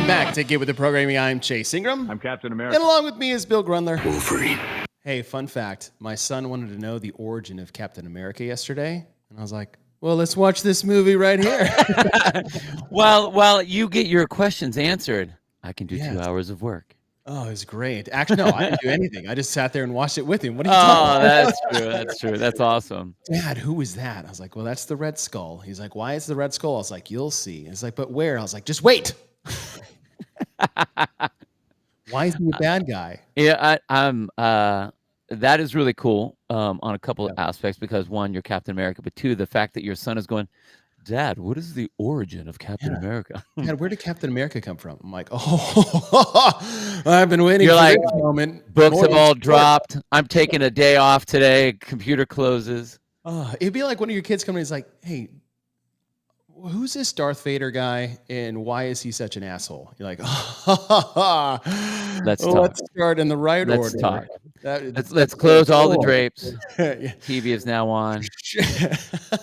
Welcome back to Get With The Programming. I'm Chase Ingram. I'm Captain America. And along with me is Bill Grundler. Wolverine. Hey, fun fact. My son wanted to know the origin of Captain America yesterday. And I was like, well, let's watch this movie right here. While you get your questions answered, I can do 2 hours of work. Oh, it was great. Actually, no, I didn't do anything. I just sat there and watched it with him. What are you talking about? That's true. That's true. That's awesome. Dad, who is that? I was like, well, that's the Red Skull. He's like, why is the Red Skull? I was like, you'll see. He's like, but where? I was like, just wait. Why is he a bad guy? Yeah, that is really cool on a couple of aspects because one, you're Captain America, but two, the fact that your son is going, Dad, what is the origin of Captain America? Dad, where did Captain America come from? I'm like, oh, I've been waiting You're for like, this moment. Books have all dropped. I'm taking a day off today. Computer closes. It'd be like one of your kids coming in and is like, hey, who's this Darth Vader guy and why is he such an asshole? You're like, let's start in the right order. Let's talk. Let's close all the drapes. TV is now on.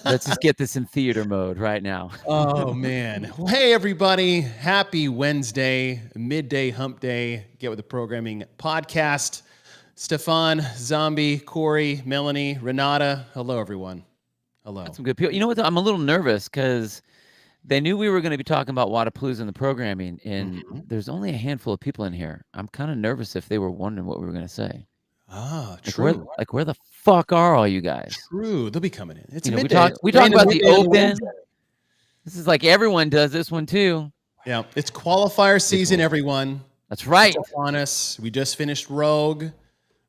Let's just get this in theater mode right now. Oh, man. Well, hey, everybody. Happy Wednesday, midday hump day. Get With The Programming podcast. Stefan, Zombie, Corey, Melanie, Renata. Hello, everyone. Hello. That's some good people. You know what? I'm a little nervous because they knew we were going to be talking about Wodapalooza and the programming, and there's only a handful of people in here. I'm kind of nervous if they were wondering what we were going to say. True. Where the fuck are all you guys? True. They'll be coming in. It's we talk about the open. This is like everyone does this one too. Yeah. It's qualifier season, everyone. That's right. It's on us. We just finished Rogue.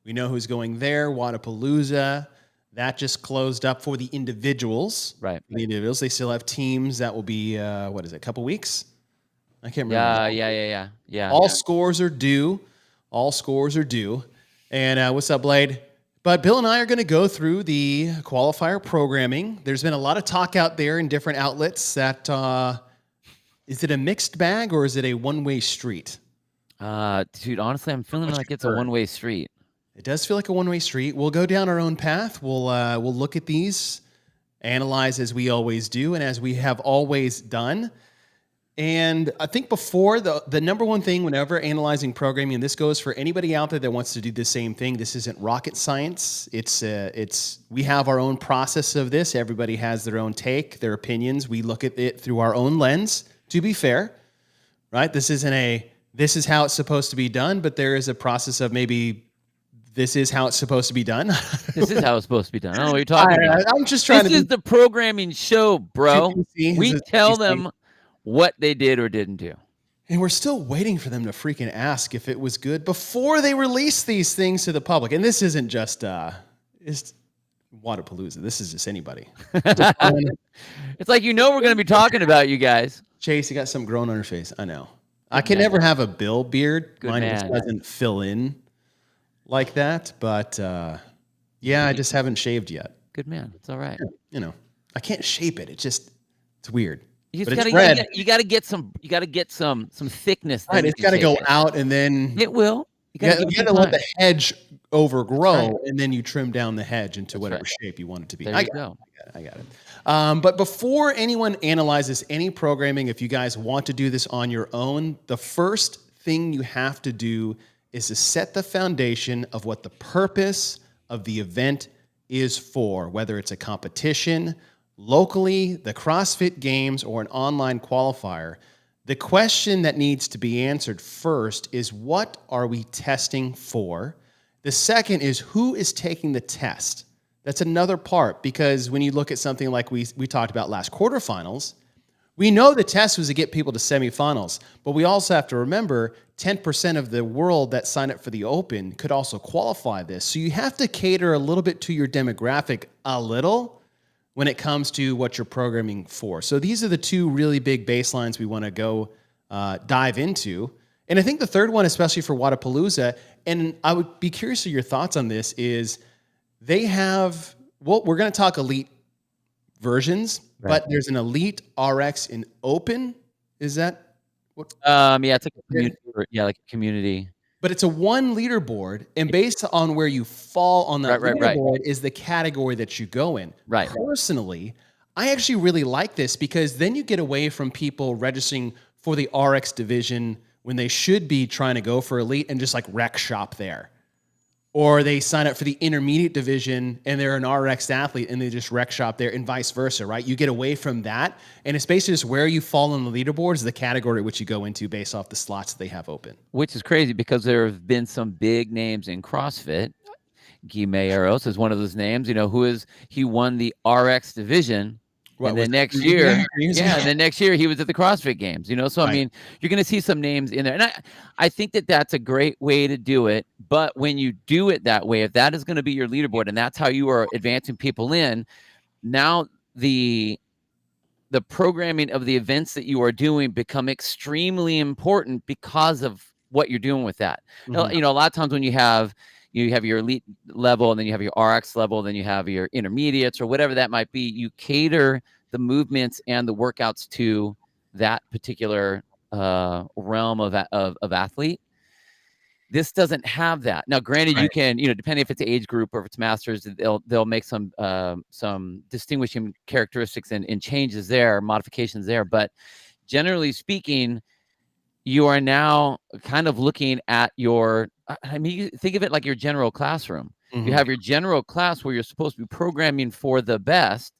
We know who's going there. Wodapalooza. That just closed up for the individuals. Right. The individuals. They still have teams that will be, what is it, a couple weeks? I can't remember. Yeah. All scores are due. All scores are due. And what's up, Blade? But Bill and I are going to go through the qualifier programming. There's been a lot of talk out there in different outlets that, is it a mixed bag or is it a one-way street? Dude, honestly, I'm feeling like it's a one-way street. It does feel like a one-way street. We'll go down our own path. We'll look at these, analyze as we always do, and as we have always done. And I think before, the number one thing whenever analyzing programming, and this goes for anybody out there that wants to do the same thing, this isn't rocket science. We have our own process of this. Everybody has their own take, their opinions. We look at it through our own lens, to be fair, right? This isn't this is how it's supposed to be done, but there is a process of maybe this is how it's supposed to be done. This is how it's supposed to be done. I don't know what you're talking about. I'm just trying This is the programming show, bro. We tell them what they did or didn't do. And we're still waiting for them to freaking ask if it was good before they release these things to the public. And this isn't just it's Wodapalooza. This is just anybody. It's like we're going to be talking about you guys. Chase, you got something growing on your face. I know. I can never have a Bill beard. Mine just doesn't fill in like that. But I just haven't shaved yet. Good man. It's all right. I can't shape it. It's weird. You gotta get some thickness. Right, it's got to go out, and then it will. You got to let the hedge overgrow, and then you trim down the hedge into whatever shape you want it to be. There you go. I got it. But before anyone analyzes any programming, if you guys want to do this on your own, the first thing you have to do is to set the foundation of what the purpose of the event is for, whether it's a competition, locally, the CrossFit Games, or an online qualifier. The question that needs to be answered first is, what are we testing for? The second is, who is taking the test? That's another part, because when you look at something like we talked about last quarterfinals, we know the test was to get people to semifinals, but we also have to remember 10% of the world that signed up for the Open could also qualify this. So you have to cater a little bit to your demographic a little when it comes to what you're programming for. So these are the two really big baselines we want to go dive into. And I think the third one, especially for Wodapalooza, and I would be curious of your thoughts on this, is they have, we're going to talk elite versions, but there's an elite RX in open. Is that what? It's like a community. Yeah, like a community. But it's a one leaderboard, and based on where you fall on that leaderboard is the category that you go in. Right. Personally, I actually really like this because then you get away from people registering for the RX division when they should be trying to go for elite and just like rec shop there. Or they sign up for the intermediate division and they're an RX athlete and they just rec shop there, and vice versa, right? You get away from that. And it's basically just where you fall on the leaderboard is the category which you go into based off the slots that they have open. Which is crazy because there have been some big names in CrossFit. Guy Eros is one of those names, he won the RX division. And then next year, and then next year he was at the CrossFit Games, So, I mean, you're going to see some names in there. And I think that that's a great way to do it. But when you do it that way, if that is going to be your leaderboard and that's how you are advancing people in, now the programming of the events that you are doing become extremely important because of what you're doing with that. A lot of times when you have your elite level, and then you have your RX level, then you have your intermediates or whatever that might be. You cater the movements and the workouts to that particular realm of athlete. This doesn't have that. Now, granted, you can, depending if it's age group or if it's masters, they'll make some distinguishing characteristics and changes there, modifications there. But generally speaking, you are now kind of looking at you think of it like your general classroom. You have your general class where you're supposed to be programming for the best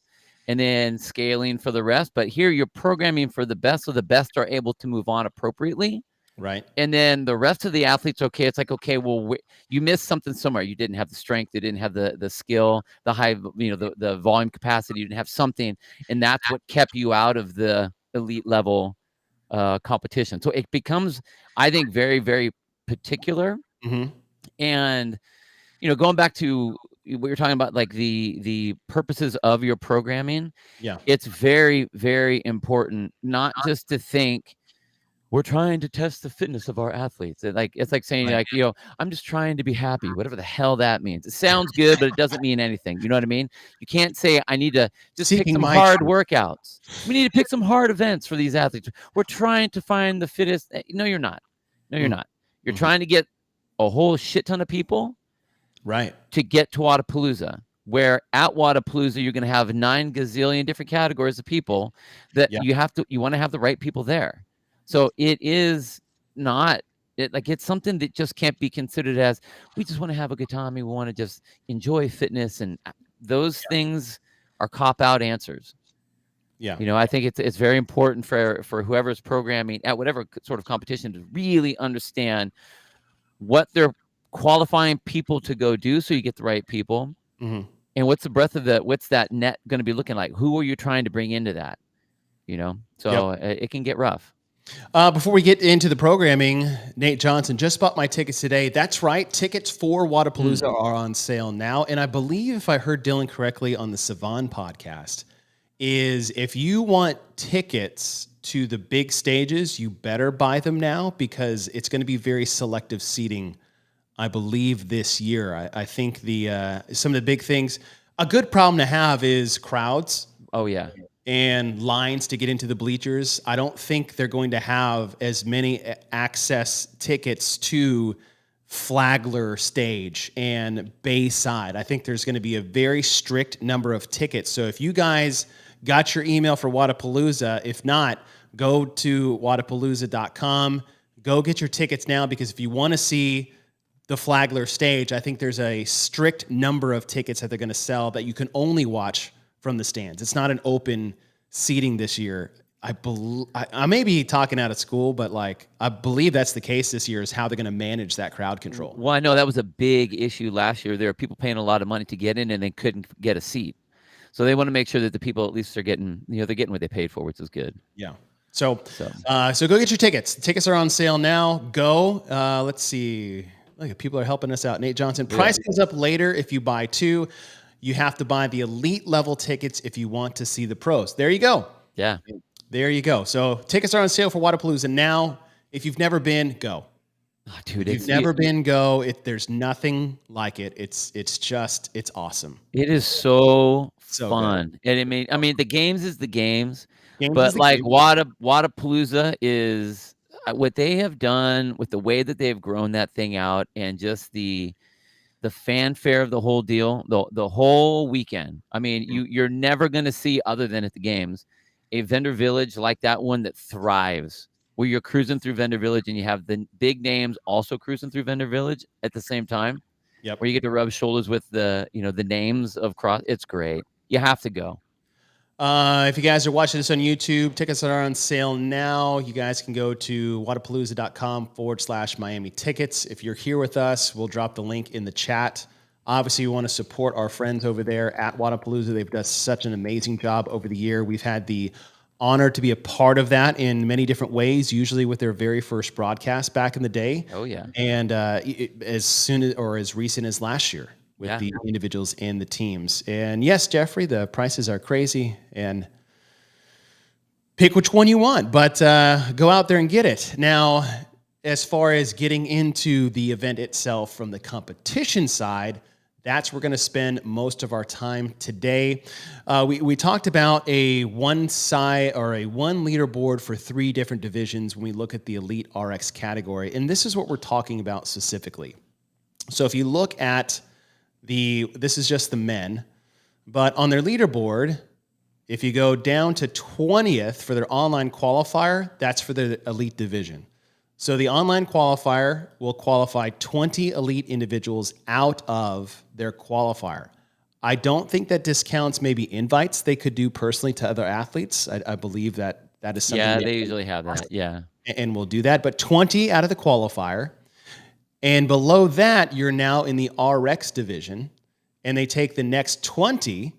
and then scaling for the rest. But here you're programming for the best, so the best are able to move on appropriately. Right. And then the rest of the athletes, okay, it's like, okay, well, you missed something somewhere. You didn't have the strength. You didn't have the skill, the high, the volume capacity. You didn't have something. And that's what kept you out of the elite level competition. So it becomes, I think, very, very particular. And, going back to what you're talking about, like the purposes of your programming, it's very, very important not just to think we're trying to test the fitness of our athletes. It's like saying, I'm just trying to be happy, whatever the hell that means. It sounds good, but it doesn't mean anything. You know what I mean? You can't say, I need to just pick some hard workouts. We need to pick some hard events for these athletes. We're trying to find the fittest. No, you're not. No, you're not. You're trying to get a whole shit ton of people to get to Wodapalooza, where at Wodapalooza, you're going to have 9 gazillion different categories of people that you want to have the right people there. So it is not it's something that just can't be considered as we just want to have a good time. We want to just enjoy fitness, and those things are cop-out answers. I think it's very important for whoever's programming at whatever sort of competition to really understand what they're qualifying people to go do, so you get the right people. And what's the breadth of what's that net going to be looking like? Who are you trying to bring into that? So it can get rough. Before we get into the programming, Nate Johnson just bought my tickets today. That's right. Tickets for Wodapalooza are on sale now. And I believe, if I heard Dylan correctly on the Savan podcast, is if you want tickets to the big stages, you better buy them now, because it's going to be very selective seating, I believe, this year. I think some of the big things, a good problem to have is crowds. Oh, yeah. And lines to get into the bleachers. I don't think they're going to have as many access tickets to Flagler stage and Bayside. I think there's going to be a very strict number of tickets. So if you guys got your email for Wodapalooza, if not, go to Wodapalooza.com. Go get your tickets now, because if you want to see the Flagler stage, I think there's a strict number of tickets that they're going to sell that you can only watch from the stands. It's not an open seating this year. I may be talking out of school, but I believe that's the case this year, is how they're going to manage that crowd control. Well, I know that was a big issue last year. There were people paying a lot of money to get in, and they couldn't get a seat. So they want to make sure that the people at least are getting, they're getting what they paid for, which is good. Yeah. So go get your tickets. The tickets are on sale now. Go. Let's see. Look, people are helping us out. Nate Johnson. Price goes up later if you buy 2. You have to buy the elite level tickets if you want to see the pros. There you go. Yeah. There you go. So tickets are on sale for Wodapalooza now. If you've never been, go. Oh, dude, if you've never been, go. There's nothing like it. It's awesome. It is so fun. Good. And I mean, the games is the games, but Wodapalooza is what they have done with the way that they've grown that thing out, and just the fanfare of the whole deal, the whole weekend. I mean, you're never going to see, other than at the games, a vendor village like that one that thrives where you're cruising through Vendor Village and you have the big names also cruising through Vendor Village at the same time, Yep. where you get to rub shoulders with the names of cross. It's great. You have to go. If you guys are watching this on YouTube, tickets are on sale now. You guys can go to Wodapalooza.com/Miami tickets. If you're here with us, we'll drop the link in the chat. Obviously, we want to support our friends over there at Wodapalooza. They've done such an amazing job over the year. We've had the honor to be a part of that in many different ways, usually with their very first broadcast back in the day. Oh, yeah. And as soon as, or as recent as last year, with the individuals and the teams. And yes, Jeffrey, the prices are crazy, and pick which one you want, but go out there and get it. Now, as far as getting into the event itself from the competition side, that's where we're going to spend most of our time today. We talked about a one side or a one leaderboard for 3 different divisions when we look at the Elite RX category, and this is what we're talking about specifically. So if you look at this is just the men, but on their leaderboard, if you go down to 20th for their online qualifier, that's for the elite division. So the online qualifier will qualify 20 elite individuals out of their qualifier. I don't think that discounts maybe invites they could do personally to other athletes. I believe that is something. Yeah, they usually have that. Yeah. And we'll do that. But 20 out of the qualifier. And below that, you're now in the RX division, and they take the next 20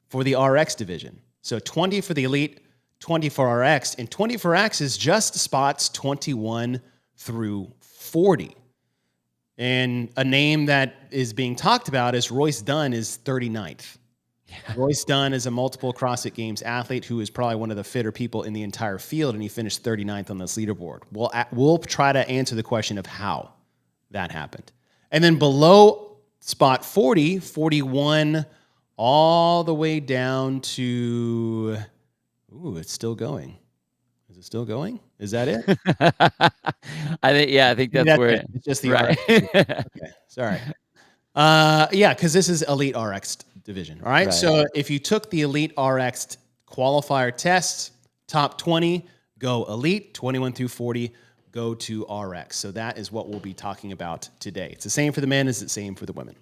for the RX division. So 20 for the elite, 20 for RX, and 20 for RX is just spots 21 through 40. And a name that is being talked about is Royce Dunn is 39th. Yeah. Royce Dunn is a multiple CrossFit Games athlete who is probably one of the fitter people in the entire field, and he finished 39th on this leaderboard. We'll try to answer the question of how that happened. And then below spot 40, 41, all the way down to, it's still going. Is it still going? Is that it? I think that's where it's just the right. RX. Okay, sorry. Because this is Elite RX division. All right. So if you took the Elite RX qualifier tests, top 20, go Elite, 21 through 40, go to RX. So that is what we'll be talking about today. It's the same for the men as it's the same for the women.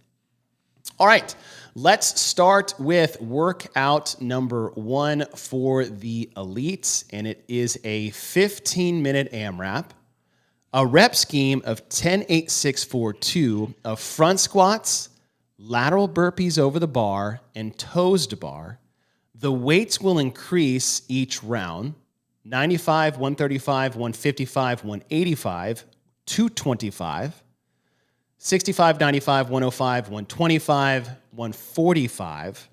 All right, let's start with workout number 1 for the elites, and it is a 15-minute AMRAP, a rep scheme of 10, 8, 6, 4, 2 of front squats, lateral burpees over the bar, and toes to bar. The weights will increase each round. 95, 135, 155, 185, 225, 65, 95, 105, 125, 145.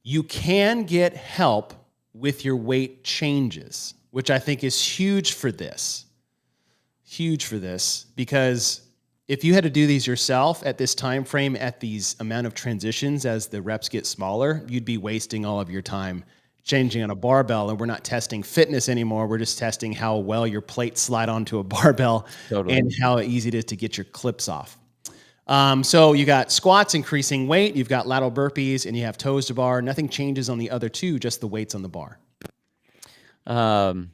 You can get help with your weight changes, which I think is huge for this. Huge for this, because if you had to do these yourself at this time frame, at these amount of transitions as the reps get smaller, you'd be wasting all of your time changing on a barbell, and we're not testing fitness anymore. We're just testing how well your plates slide onto a barbell and how easy it is to get your clips off. So you got squats, increasing weight, you've got lateral burpees, and you have toes to bar. Nothing changes on the other two, just the weights on the bar. And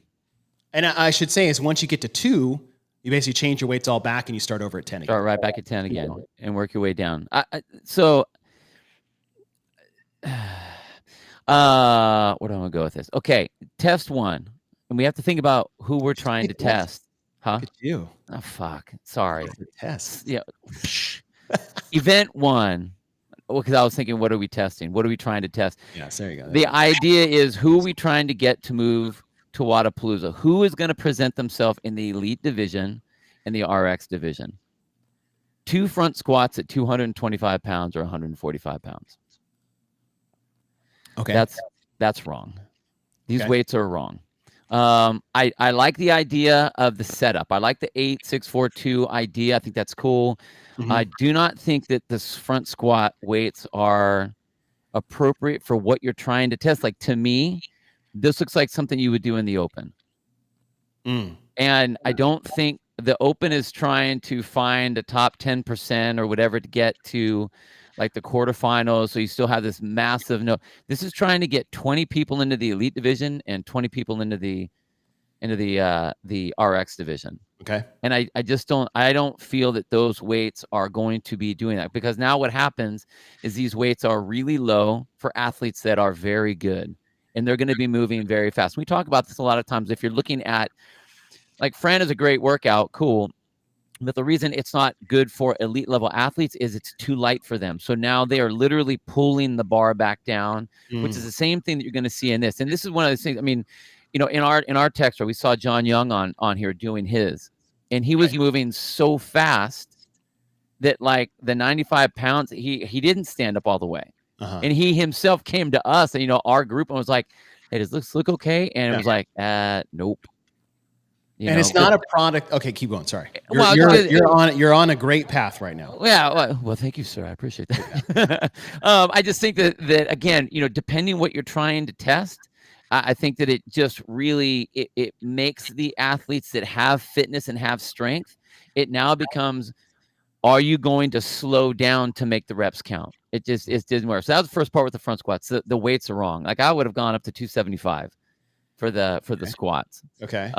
I should say is once you get to 2, you basically change your weights all back and you start over at 10 again. Start right back at 10 again and work your way down. Where do I want to go with this? Okay, test 1. And we have to think about who we're trying to test. Huh? Look at you. Oh, fuck. Sorry. Test. Yeah. Event 1. Well, because I was thinking, what are we testing? What are we trying to test? Yes, there you go. The idea is, who are we trying to get to move to Wodapalooza? Who is going to present themselves in the elite division and the RX division? 2 front squats at 225 pounds or 145 pounds. Okay. That's wrong. These weights are wrong. I like the idea of the setup. I like the 8, 6, 4, 2 idea. I think that's cool. Mm-hmm. I do not think that this front squat weights are appropriate for what you're trying to test. Like, to me, this looks like something you would do in the open. And I don't think the open is trying to find a top 10% or whatever to get to like the quarterfinals. So you still have this massive this is trying to get 20 people into the elite division and 20 people into the into the RX division. Okay. And I just don't feel that those weights are going to be doing that, because now what happens is these weights are really low for athletes that are very good, and they're going to be moving very fast. We talk about this a lot of times. If you're looking at, like, Fran is a great workout, cool. But the reason it's not good for elite level athletes is it's too light for them. So now they are literally pulling the bar back down, which is the same thing that you're going to see in this. And this is one of those things. I mean, in our text, we saw John Young on here doing his, and he was moving so fast that, like, the 95 pounds, he didn't stand up all the way. And he himself came to us and, our group, and was like, "Hey, does this look okay?" And it was like, nope. It's not a product. Okay, keep going. Sorry. Well, You're on a great path right now. Yeah. Well, thank you, sir. I appreciate that. I just think that again, depending what you're trying to test, I think that it just really it makes the athletes that have fitness and have strength. It now becomes, are you going to slow down to make the reps count? It didn't work. So that was the first part with the front squats. The weights are wrong. Like, I would have gone up to 275 for the squats. Okay.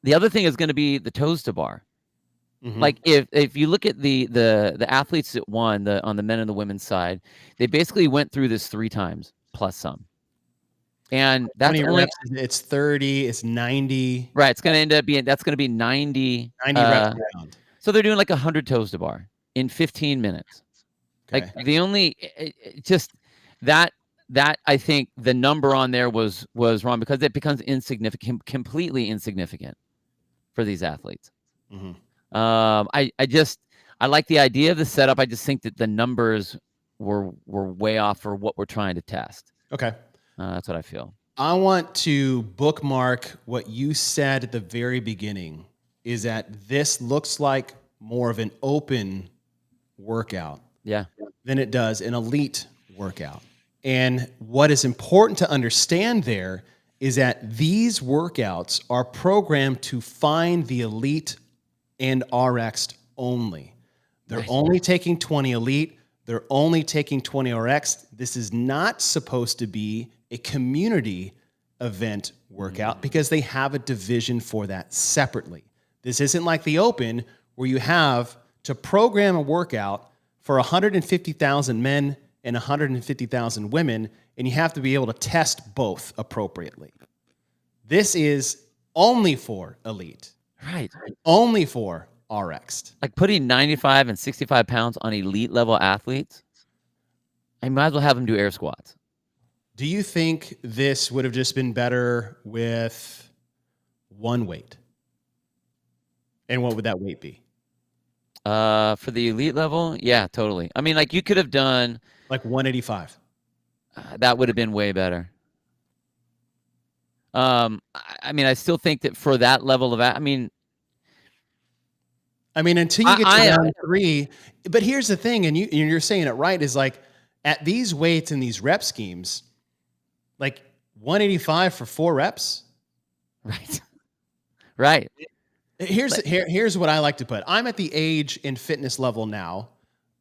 The other thing is going to be the toes to bar. Like, if you look at the athletes that won on the men and the women's side, they basically went through this 3 times plus some. And that's only reps. It's 30. It's 90. Right. It's going to end up being 90 reps around. So they're doing like 100 toes to bar in 15 minutes. Okay. Like, the only just that I think the number on there was wrong, because it becomes insignificant, completely insignificant for these athletes. I like the idea of the setup. I just think that the numbers were way off for what we're trying to test. Okay. That's what I feel. I want to bookmark what you said at the very beginning, is that this looks like more of an open workout than it does an elite workout. And what is important to understand there is that these workouts are programmed to find the elite and RX only. They're only taking 20 elite. They're only taking 20 RX. This is not supposed to be a community event workout, because they have a division for that separately. This isn't like the Open, where you have to program a workout for 150,000 men and 150,000 women, and you have to be able to test both appropriately. This is only for elite. Right. Only for RX. Like, putting 95 and 65 pounds on elite level athletes, I might as well have them do air squats. Do you think this would have just been better with one weight? And what would that weight be? For the elite level? Yeah, totally. I mean, like, you could have done like 185. That would have been way better. I mean, I still think that for that level of, I mean, until you get to round 3. But here's the thing, and you're saying it right, is like, at these weights and these rep schemes, like 185 for 4 reps. Right. Right. Here's what I like to put. I'm at the age and fitness level now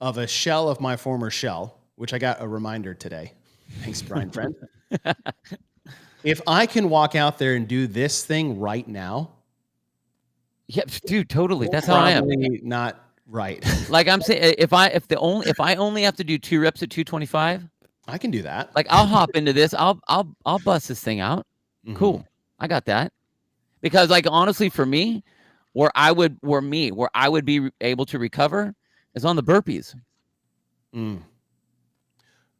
of a shell of my former shell, which I got a reminder today. Thanks, Brian, friend. If I can walk out there and do this thing right now. Yeah, dude, totally. That's how I am. Not right. Like, I'm saying, if I only have to do 2 reps at 225, I can do that. Like, I'll hop into this. I'll bust this thing out. Cool. I got that. Because, like, honestly, for me, where I would be able to recover is on the burpees.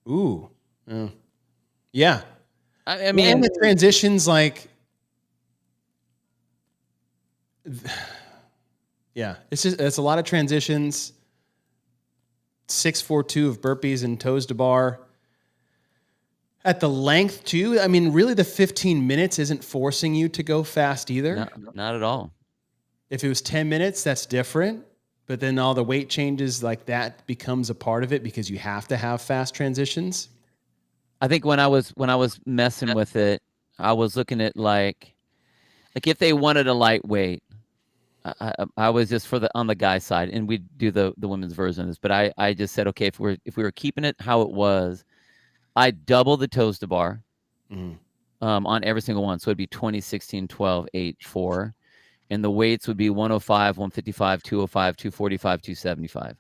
Ooh. Yeah. I mean, and the transitions, like, yeah, it's a lot of transitions. 6-4-2 of burpees and toes to bar. At the length too. I mean, really, the 15 minutes isn't forcing you to go fast either. No, not at all. If it was 10 minutes, that's different. But then all the weight changes, like, that becomes a part of it, because you have to have fast transitions. I think when I was messing with it, I was looking at like if they wanted a lightweight, I was just on the guy side, and we do the women's version of this. But I just said, okay, if we were keeping it how it was, I double the toes to bar, on every single one. So it'd be 20, 16, 12, 8, 4. And the weights would be 105, 155, 205, 245, 275.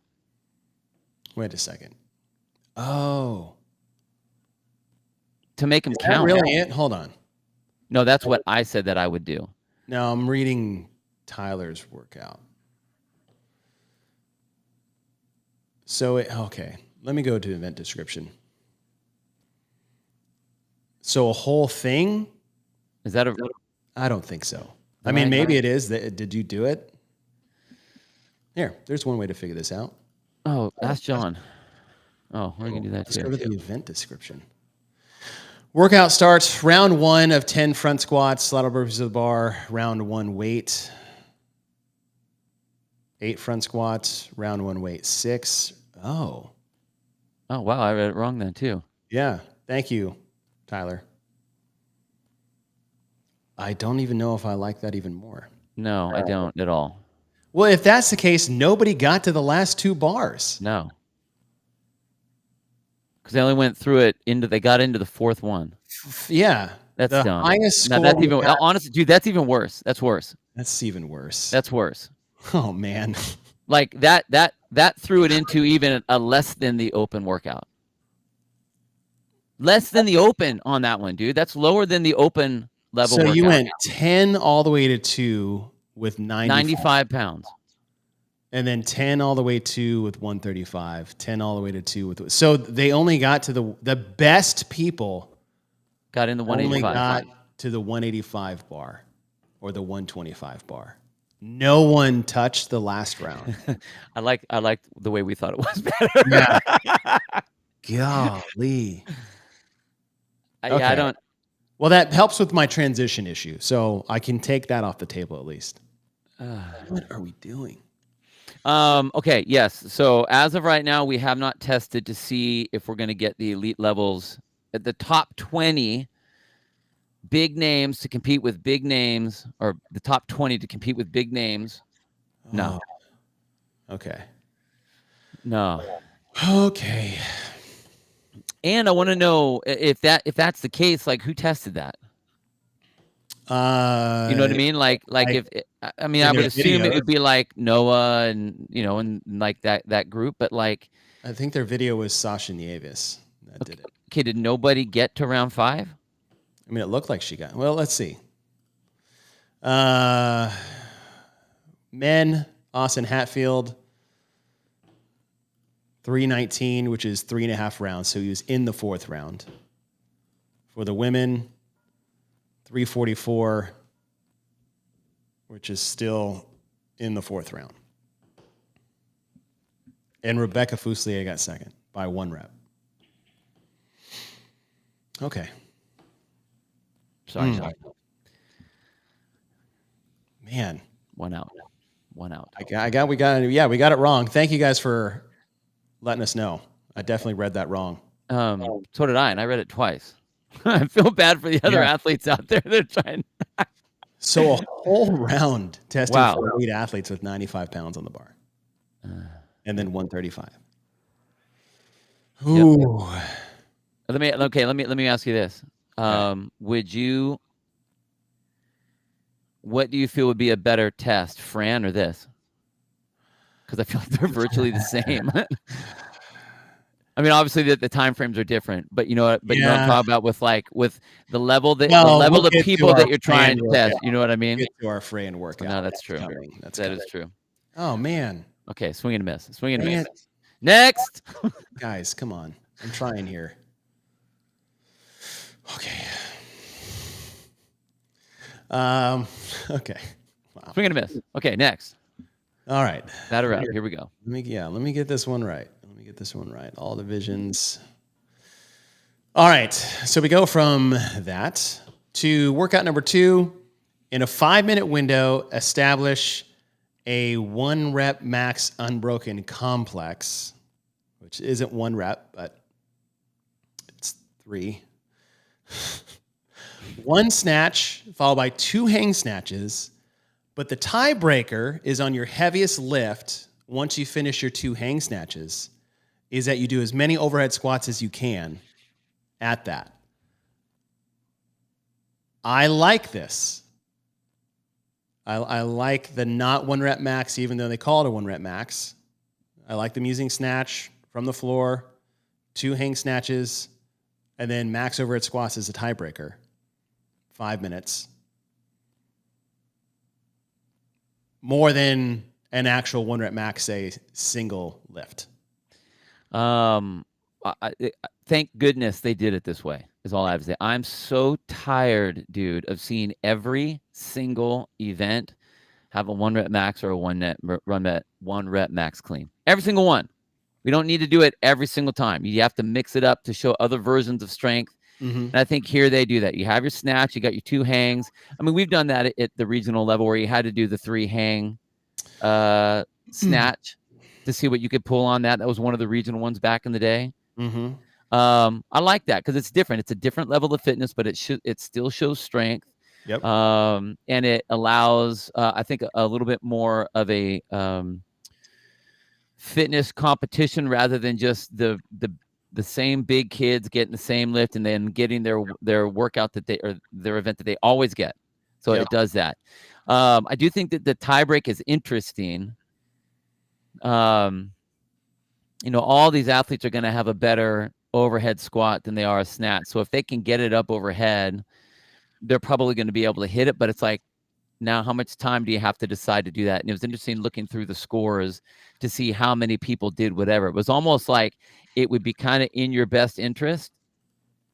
Wait a second. Oh. To make them Is that count. really it? Hold on. No, that's what I said that I would do. No, I'm reading Tyler's workout. So, okay. Let me go to event description. So a whole thing? Is that a... I don't think so. I mean, maybe it is. Did you do it? Here, there's one way to figure this out. Oh, ask John. Oh, we're going to do that Let's too. go to the event description. Workout starts round 1 of 10 front squats, lateral burpees to the bar, round 1 weight. 8 front squats, round 1 weight. 6. Oh. Oh, wow. I read it wrong then too. Yeah. Thank you, Tyler. I don't even know if I like that even more. No, I don't at all. Well, if that's the case, nobody got to the last 2 bars. No. Because they only went through it they got into the 4th one. Yeah. That's the dumb. highest No, score. that's even honestly, dude, that's even worse. That's worse. That's even worse. That's worse. Oh man. Like that threw it into even a less than the open workout. Less than the open on that one, dude. That's lower than the open level. So workout. You went 10 all the way to 2 with 95 pounds. And then 10 all the way to with 135. 10 all the way to 2 with. So they only got to the best people got in the 185. Only got to the 185 bar or the 125 bar. No one touched the last round. I like the way we thought it was better. Yeah. Golly. Yeah, I don't. Well, that helps with my transition issue, so I can take that off the table at least. What are we doing? Okay, yes. So as of right now, we have not tested to see if we're going to get the elite levels at the top 20 big names to compete with big names, or the top 20 to compete with big names. No. Oh. Okay. No. Okay. And I want to know if that's the case, like who tested that? You know what I mean? Like if I mean, I would assume it would be like Noah and and like that group, but like I think their video was Sasha Nieves that did it. Okay, did nobody get to round 5? I mean, it looked like she got. Well, let's see. Men, Austin Hatfield, 319, which is 3.5 rounds. So he was in the 4th round. For the women, 344, which is still in the 4th round. And Rebecca Fuselier got second by 1 rep. Okay. Sorry. Man. One out. We got it wrong. Thank you guys for letting us know. I definitely read that wrong. So did I, and I read it twice. I feel bad for the other athletes out there. They're trying. So a whole round testing for elite athletes with 95 pounds on the bar. And then 135. Ooh. Yep. Let me ask you this. What do you feel would be a better test, Fran or this? Because I feel like they're virtually the same. I mean, obviously the time frames are different, but you know what? But you know what I'm talking about with the level of people that you're trying to test. You know what I mean? We'll get to our Fran workout. No, that's true. That is true. Oh man. Okay, swing and a miss. Swing and a miss. Next. Guys, come on. I'm trying here. Okay. Okay. Wow. Swing and a miss. Okay, next. All right. Batter up. Here we go. Let me get this one right. All divisions. All right. So we go from that to workout number 2. In a 5-minute window, establish a 1 rep max unbroken complex, which isn't 1 rep, but it's 3. 1 snatch followed by 2 hang snatches, but the tiebreaker is on your heaviest lift. Once you finish your 2 hang snatches, is that you do as many overhead squats as you can at that. I like this. I like the not 1 rep max, even though they call it a 1 rep max. I like them using snatch from the floor, 2 hang snatches, and then max overhead squats as a tiebreaker. 5 minutes. More than an actual 1 rep max, say, single lift. Thank goodness they did it this way, is all I have to say. I'm so tired, dude, of seeing every single event have a 1 rep max or a 1 rep max clean. Every single one. We don't need to do it every single time. You have to mix it up to show other versions of strength. Mm-hmm. And I think here they do that. You have your snatch, you got your 2 hangs. I mean, we've done that at the regional level where you had to do the 3 hang snatch to see what you could pull on that. That was one of the regional ones back in the day. Mm-hmm. I like that because it's different. It's a different level of fitness, but it still shows strength. Yep. And it allows, I think, a little bit more of a fitness competition rather than just the same big kids getting the same lift and then getting their workout or their event that they always get. So Yep. it does that. I do think that the tiebreak is interesting. All these athletes are going to have a better overhead squat than they are a snatch. So if they can get it up overhead, they're probably going to be able to hit it. But it's like, now how much time do you have to decide to do that? And it was interesting looking through the scores to see how many people did whatever. It was almost like it would be kind of in your best interest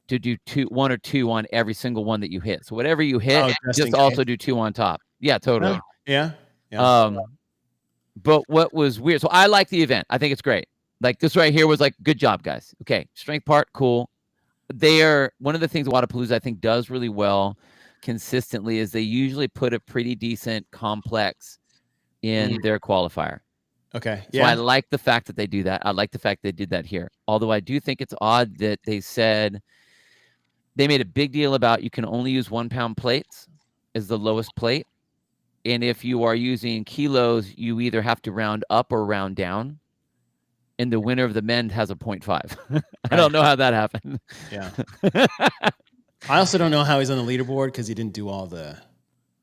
to do 1 or 2 on every single one that you hit. So whatever you hit, just also do 2 on top. Yeah, totally. Yeah. But what was weird, so I like the event. I think it's great. Like this right here was like, good job, guys. Okay, strength part, cool. One of the things Wodapalooza I think does really well consistently is they usually put a pretty decent complex in their qualifier. Okay. So I like the fact that they do that. I like the fact they did that here. Although I do think it's odd that they made a big deal about you can only use 1 pound plates as the lowest plate. And if you are using kilos, you either have to round up or round down. And the winner of the men has a 0.5. I don't know how that happened. Yeah. I also don't know how he's on the leaderboard because he didn't do all the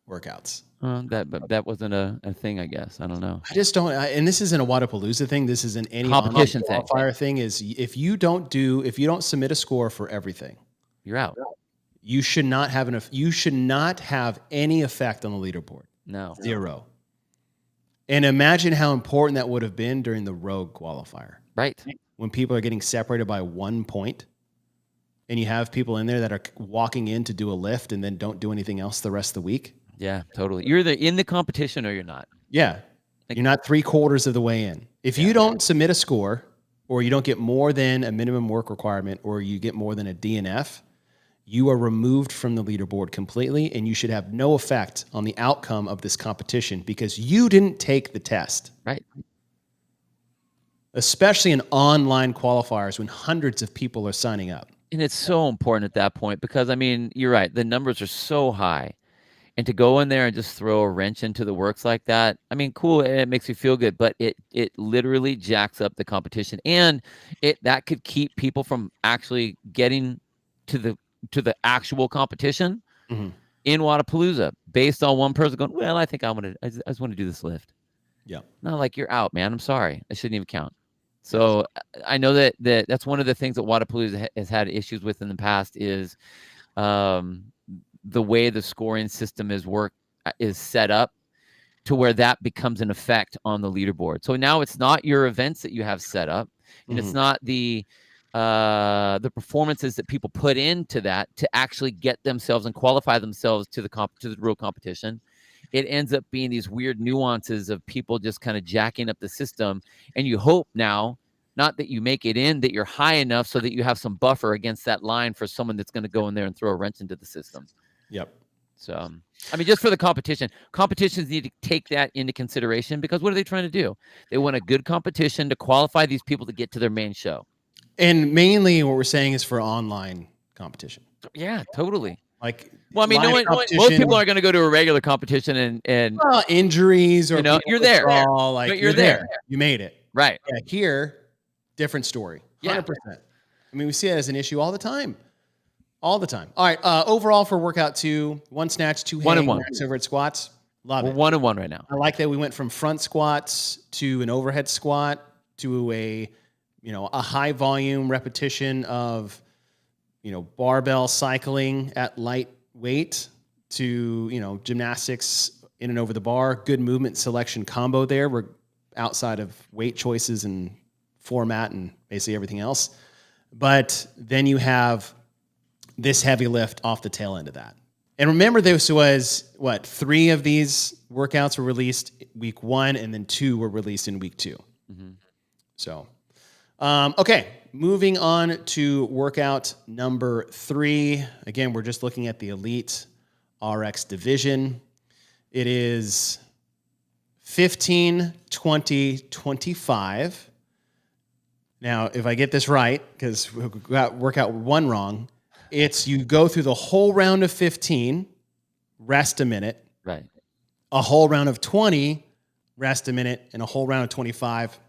workouts. That wasn't a thing, I guess. I don't know. I just don't. And this isn't a Wodapalooza thing. This isn't any competition qualifier thing. Is if you don't submit a score for everything, you're out. You should not have You should not have any effect on the leaderboard. No. 0. And imagine how important that would have been during the rogue qualifier. Right. When people are getting separated by 1 point and you have people in there that are walking in to do a lift and then don't do anything else the rest of the week. Yeah, totally. You're either in the competition or you're not. Yeah. You're not 3/4 of the way in. If you don't submit a score or you don't get more than a minimum work requirement or you get more than a DNF, you are removed from the leaderboard completely, and you should have no effect on the outcome of this competition because you didn't take the test. Right. Especially in online qualifiers when hundreds of people are signing up. And it's so important at that point because, I mean, you're right. The numbers are so high. And to go in there and just throw a wrench into the works like that, I mean, cool, it makes you feel good, but it literally jacks up the competition. And that could keep people from actually getting to the actual competition in Wodapalooza based on one person going, well, I think I just want to do this lift. Yeah. No, like, you're out, man. I'm sorry. I shouldn't even count. So I know that's one of the things that Wodapalooza has had issues with in the past is the way the scoring system is set up to where that becomes an effect on the leaderboard. So now it's not your events that you have set up, and it's not the performances that people put into that to actually get themselves and qualify themselves to the real competition. It ends up being these weird nuances of people just kind of jacking up the system. And you hope now, not that you make it in, that you're high enough so that you have some buffer against that line for someone that's going to go in there and throw a wrench into the system. Yep. So, I mean, just for the competitions need to take that into consideration because what are they trying to do? They want a good competition to qualify these people to get to their main show. And mainly what we're saying is for online competition. Yeah, totally. Like, well, I mean, most people are going to go to a regular competition and injuries or you're there. But you're there. You made it. Right. Yeah, here, different story. 100%. I mean, we see it as an issue all the time. All the time. All right. Overall for workout 2, 1 snatch, 2 1 and hang, 1. max overhead squats. Love We're it. 1 and 1 right now. I like that we went from front squats to an overhead squat to a high volume repetition of barbell cycling at light weight to gymnastics in and over the bar. Good movement selection combo there. We're outside of weight choices and format and basically everything else. But then you have this heavy lift off the tail end of that. And remember, this was 3 of these workouts were released week 1, and then 2 were released in week 2. Mm-hmm. So, okay, moving on to workout number 3. Again, we're just looking at the Elite RX division. It is 15, 20, 25. Now, if I get this right, because we got workout 1 wrong, it's you go through the whole round of 15, rest a minute. Right. A whole round of 20, rest a minute, and a whole round of 25,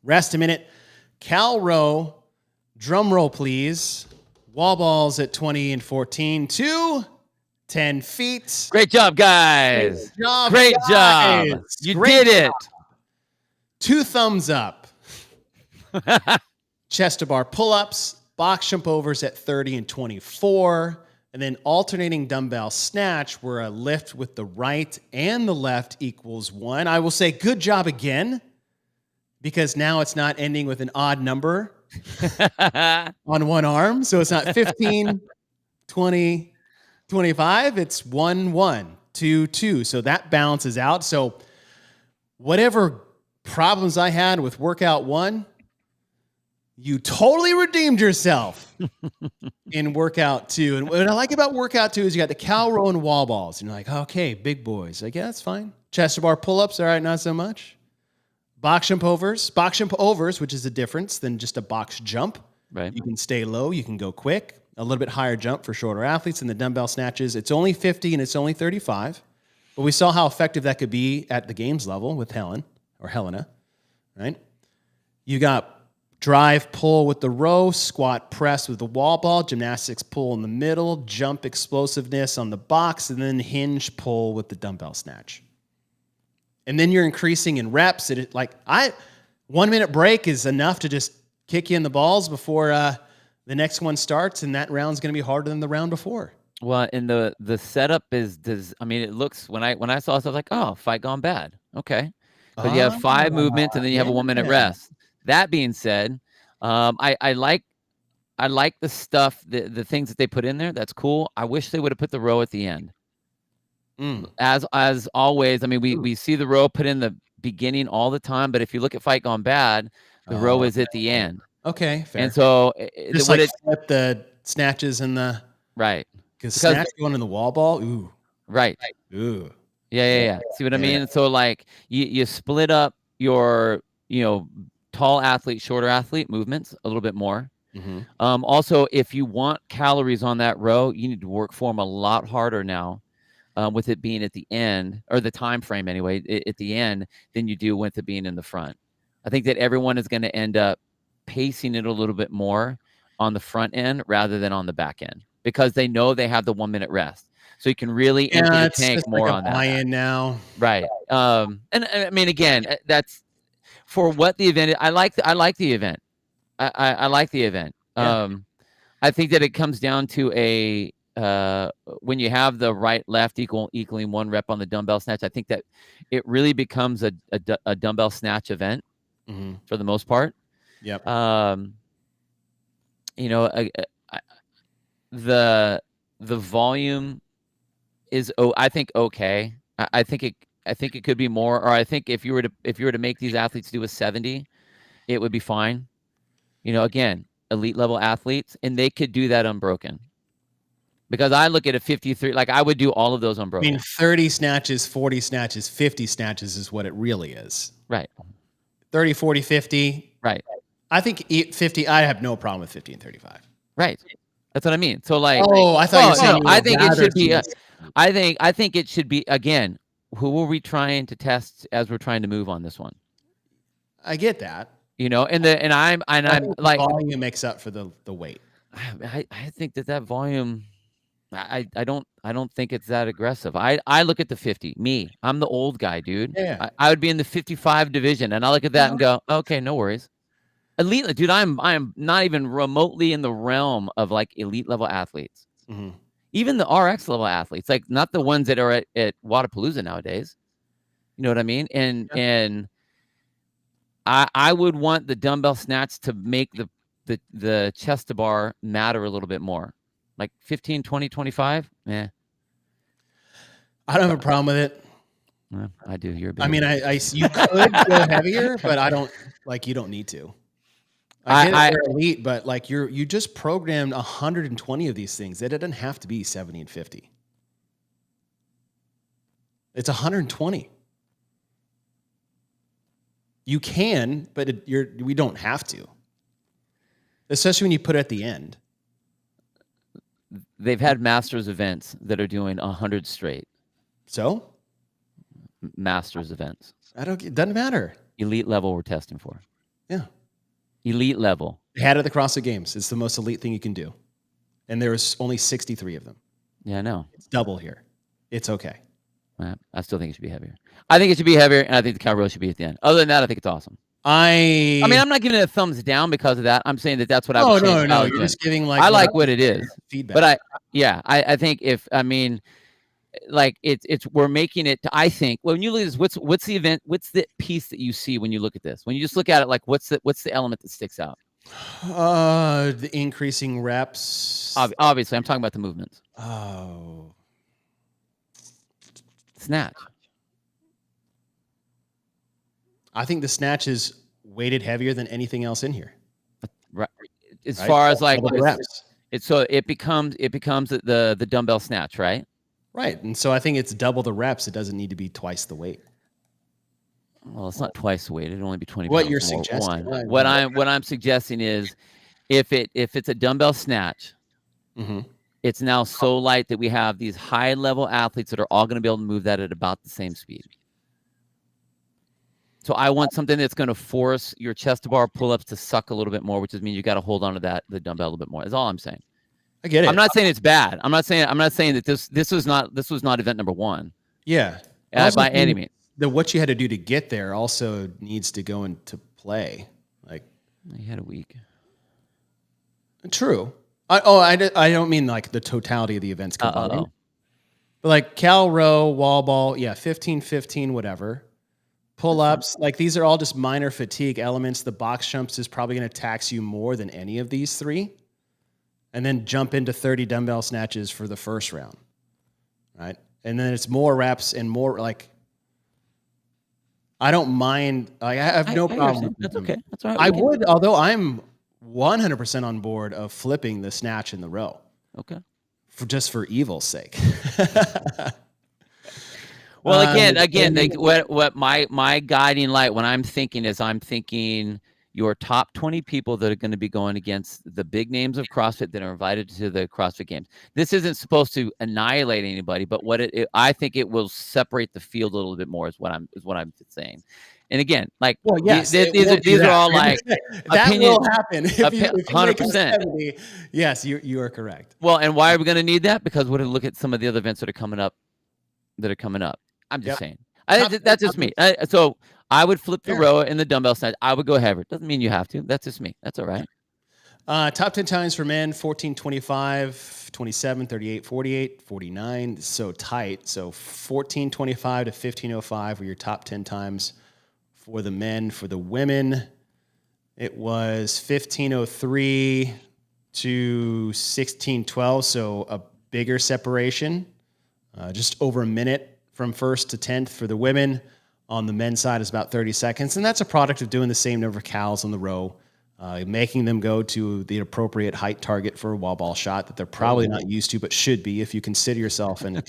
rest a minute. Cal row, drum roll please. Wall balls at 20 and 14 to 10 feet. Great job, guys. Great job. Great guys. job. You Great did it. job. 2 thumbs up. Chest to bar pull-ups, box jump overs at 30 and 24, and then alternating dumbbell snatch where a lift with the right and the left equals 1. I will say good job again, because now it's not ending with an odd number on one arm. So it's not 15, 20, 25. It's 1, 1, 2, 2. So that balances out. So whatever problems I had with workout 1, you totally redeemed yourself in workout 2. And what I like about workout 2 is you got the cow row and wall balls. And you're like, okay, big boys. Like, yeah, that's fine. Chest to bar pull-ups, all right, not so much. Box jump overs, which is a difference than just a box jump. Right. You can stay low, you can go quick. A little bit higher jump for shorter athletes. And the dumbbell snatches, it's only 50 and it's only 35. But we saw how effective that could be at the games level with Helena, right? You got drive pull with the row, squat press with the wall ball, gymnastics pull in the middle, jump explosiveness on the box, and then hinge pull with the dumbbell snatch. And then you're increasing in reps. 1 minute break is enough to just kick you in the balls before the next one starts, and that round's going to be harder than the round before. Well, and the setup it looks, when I saw it, I was like, oh, fight gone bad. Okay. Because you have 5 movements and then you have a 1 minute rest. That being said, I like the stuff, the things that they put in there. That's cool. I wish they would have put the row at the end. As always, I mean, we see the row put in the beginning all the time, but if you look at Fight Gone Bad, the row is at the end. Okay, fair. And so just flip the snatches and the right, because snatch going in the wall ball. Ooh, right. Ooh, yeah. See what I mean? So like you split up your tall athlete, shorter athlete movements a little bit more. Mm-hmm. Also, if you want calories on that row, you need to work for them a lot harder now. With it being at the end, or the time frame anyway, at the end, than you do with it being in the front. I think that everyone is going to end up pacing it a little bit more on the front end rather than on the back end, because they know they have the 1 minute rest. So you can really empty the tank more on that. Buy-in now. Right. And I mean, again, that's for what the event is. I like the event. I like the event. Yeah. I think that it comes down to when you have the right left equaling 1 rep on the dumbbell snatch, I think that it really becomes a dumbbell snatch event for the most part. Yep. The volume is I think okay. I think it could be more, or I think if you were to make these athletes do a 70, it would be fine. Again, elite level athletes, and they could do that unbroken. Because I look at a 53, like I would do all of those unbroken. I mean, 30 snatches, 40 snatches, 50 snatches is what it really is. Right. 30, 40, 50. Right. I think 50, I have no problem with 50 and 35. Right. That's what I mean. So like, I thought you were saying I think it should be, I think it should be, again, who are we trying to test as we're trying to move on this one? I get that. And I'm like, volume makes up for the weight. I think that volume. I don't think it's that aggressive. I look at the 50. I'm the old guy, dude. Yeah. I would be in the 55 division, and I look at that and go, okay, no worries. Elite, dude. I'm not even remotely in the realm of like elite level athletes. Mm-hmm. Even the RX level athletes, like not the ones that are at Wodapalooza nowadays. You know what I mean? And I would want the dumbbell snatch to make the chest to bar matter a little bit more. Like 15, 20, 25. Yeah. I don't have a problem with it. I do. You're a big I mean, you could go heavier, but I don't like. You don't need to. I get it, they're elite, but like you just programmed 120 of these things. It doesn't have to be 70 and 50. It's 120. You can, but we don't have to. Especially when you put it at the end. They've had masters events that are doing 100 straight. So? Masters events. It doesn't matter. Elite level we're testing for. Yeah. Elite level. They had it at the CrossFit Games. It's the most elite thing you can do. And there's only 63 of them. Yeah, I know. It's double here. It's okay. I still think it should be heavier. I think it should be heavier, and I think the cowbell should be at the end. Other than that, I think it's awesome. I mean, I'm not giving it a thumbs down because of that. I'm saying that's what I would change. No. You're just giving like I like what it is. Feedback. But I think we're making it. I think when you look at this, what's the event? What's the piece that you see when you look at this? When you just look at it, like what's the element that sticks out? The increasing reps. Obviously, I'm talking about the movements. Oh. Snatch. I think the snatch is weighted heavier than anything else in here. Right. As far as like reps. It becomes the dumbbell snatch, right? Right. And so I think it's double the reps. It doesn't need to be twice the weight. Well, it's not twice the weight. It'd only be 20 What pounds you're more. suggesting. What I'm suggesting is if it's a dumbbell snatch, mm-hmm. It's now so light that we have these high level athletes that are all going to be able to move that at about the same speed. So I want something that's going to force your chest to bar pull-ups to suck a little bit more, which just means you got to hold on to the dumbbell a little bit more. That's all I'm saying. I get it. I'm not saying it's bad. I'm not saying that this was not event number 1. Yeah. By any means. What you had to do to get there also needs to go into play. Like you had a week. True. I don't mean like the totality of the events combined. But like cal row, wall ball, 15, 15, whatever. Pull-ups, like these are all just minor fatigue elements. The box jumps is probably going to tax you more than any of these 3. And then jump into 30 dumbbell snatches for the first round, right? And then it's more reps and more like, I don't mind. I have no problem. That's okay. That's all right. I would, although I'm 100% on board of flipping the snatch in the row. Okay. For evil's sake. Well, again, like what my guiding light when I'm thinking your top 20 people that are going to be going against the big names of CrossFit that are invited to the CrossFit Games. This isn't supposed to annihilate anybody, but I think it will separate the field a little bit more is what I'm saying. And again, like, well, yes, these are all like that will happen. If you 100%. 70, yes, you are correct. Well, and why are we going to need that? Because we're going to look at some of the other events that are coming up. I'm just saying. That's just me. So I would flip the row in the dumbbell snatch. I would go heavier. Doesn't mean you have to. That's just me. That's all right. Top 10 times for men, 14, 25, 27, 38, 48, 49. So tight. So 14, 25 to 1505 were your top 10 times for the men. For the women, it was 1503 to 1612. So a bigger separation, just over a minute from first to 10th for the women. On the men's side is about 30 seconds. And that's a product of doing the same number of cals on the row, making them go to the appropriate height target for a wall ball shot that they're probably not used to, but should be if you consider yourself an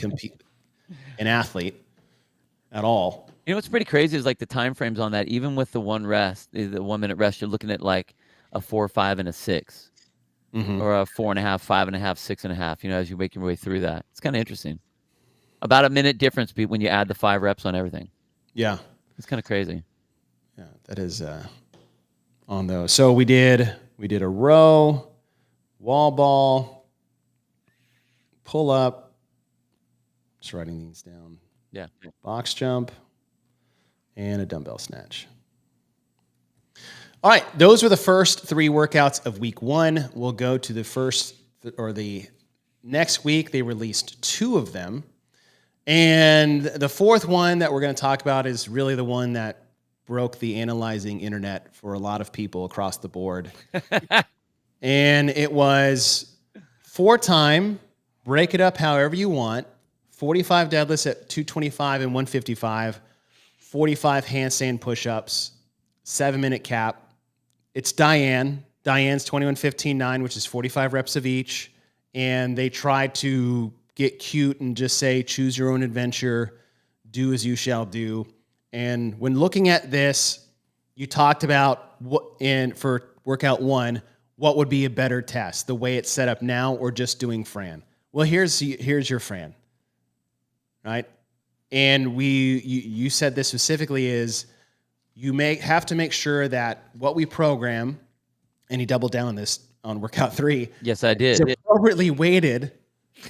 athlete at all. You know what's pretty crazy is like the time frames on that. Even with the 1 minute rest, you're looking at like a 4, 5, and a 6, or a 4.5, 5.5, 6.5. You know, as you make your way through that, it's kind of interesting. About a minute difference when you add the 5 reps on everything. Yeah, it's kind of crazy. Yeah, that is on those. So we did a row, wall ball, pull up. Just writing these down. Yeah. Box jump, and a dumbbell snatch. All right, those were the first 3 workouts of week 1. We'll go to the the next week. They released 2 of them. And the 4th one that we're going to talk about is really the one that broke the analyzing internet for a lot of people across the board. And it was 4-time, break it up however you want, 45 deadlifts at 225 and 155, 45 handstand push-ups, 7-minute cap. It's Diane. Diane's 21-15-9, which is 45 reps of each. And they tried to get cute and just say, choose your own adventure, do as you shall do. And when looking at this, you talked about for workout 1, what would be a better test, the way it's set up now or just doing Fran? Well, here's your Fran, right? And you said this specifically is you have to make sure that what we program, and he doubled down on this on workout 3. Yes, I did. Is appropriately weighted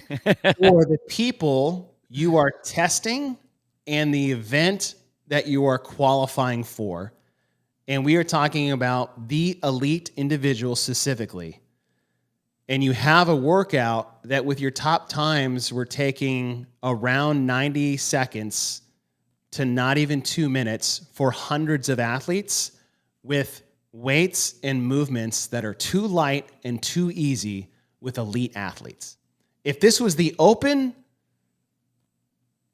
for the people you are testing and the event that you are qualifying for. And we are talking about the elite individual specifically. And you have a workout that with your top times, we're taking around 90 seconds to not even 2 minutes for hundreds of athletes with weights and movements that are too light and too easy with elite athletes. If this was the open,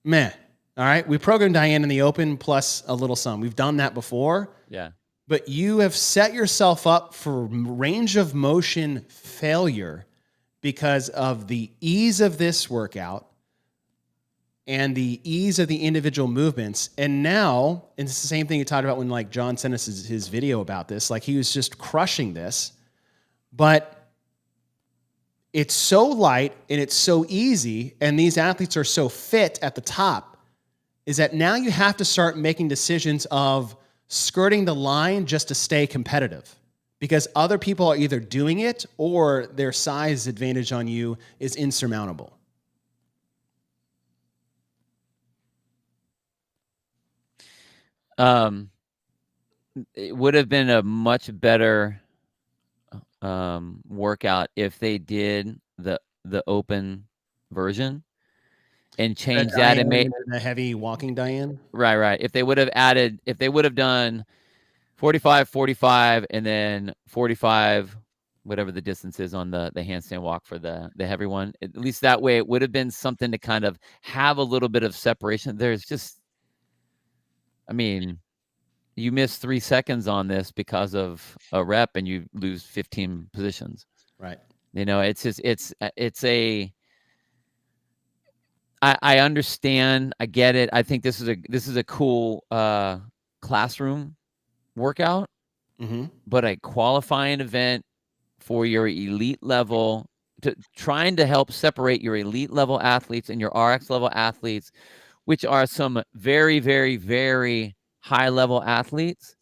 meh. All right, we programmed Diane in the open plus a little some. We've done that before. Yeah. But you have set yourself up for range of motion failure because of the ease of this workout and the ease of the individual movements. And now, and it's the same thing you talked about when like John sent us his video about this, like he was just crushing this, but it's so light and it's so easy, and these athletes are so fit at the top, is that now you have to start making decisions of skirting the line just to stay competitive because other people are either doing it or their size advantage on you is insurmountable. It would have been a much better workout if they did the open version and changed that and made a heavy walking Diane. Right. If they would have done 45, 45, and then 45, whatever the distance is on the handstand walk for the heavy one, at least that way it would have been something to kind of have a little bit of separation. There's just, I mean, you miss 3 seconds on this because of a rep and you lose 15 positions. Right. You know, it's just, I understand. I get it. I think this is a cool classroom workout, but a qualifying event for your elite level, trying to help separate your elite level athletes and your RX level athletes, which are some very, very, very high level athletes.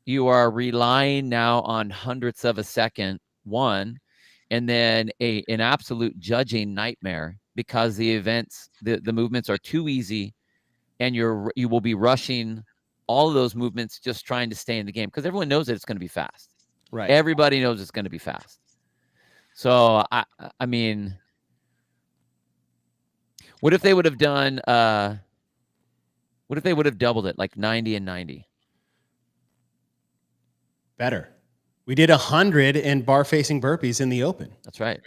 You are relying now on hundredths of a second, one, and then an absolute judging nightmare because the events, the movements are too easy, and you will be rushing all of those movements just trying to stay in the game because everyone knows that it's going to be fast. Right. Everybody knows it's going to be fast. So I mean, what if they would have done? What if they would have doubled it, like 90 and 90? Better. We did 100 in bar facing burpees in the open. That's right.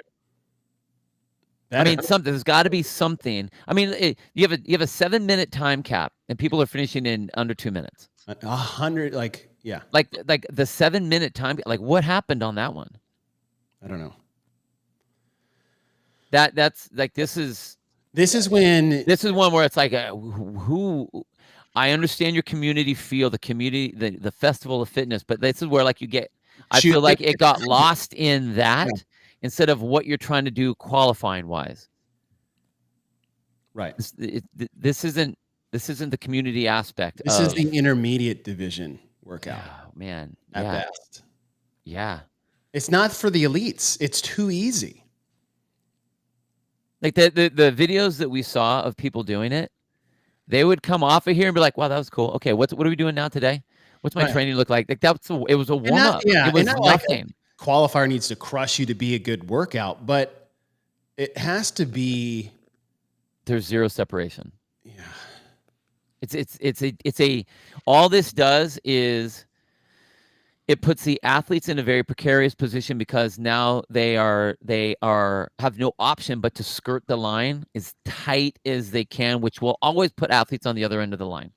Better. I mean, there's got to be something. I mean, you have a 7-minute time cap, and people are finishing in under 2 minutes. 100, like, yeah. Like the 7-minute time. Like, what happened on that one? I don't know. That's like this is one where it's like who. I understand your community feel, the community, the festival of fitness, but this is where like you get. I feel like it got lost in that instead of what you're trying to do qualifying wise. Right. This isn't the community aspect. This is the intermediate division workout. Oh, man. At best. Yeah. It's not for the elites. It's too easy. Like the videos that we saw of people doing it, they would come off of here and be like, "Wow, that was cool. Okay, what are we doing now today? What's my training look like?" Like it was a warm up. It was not nothing. Like a qualifier needs to crush you to be a good workout, but it has to be. There's zero separation. Yeah. It's a all this does is it puts the athletes in a very precarious position because now they have no option but to skirt the line as tight as they can, which will always put athletes on the other end of the line.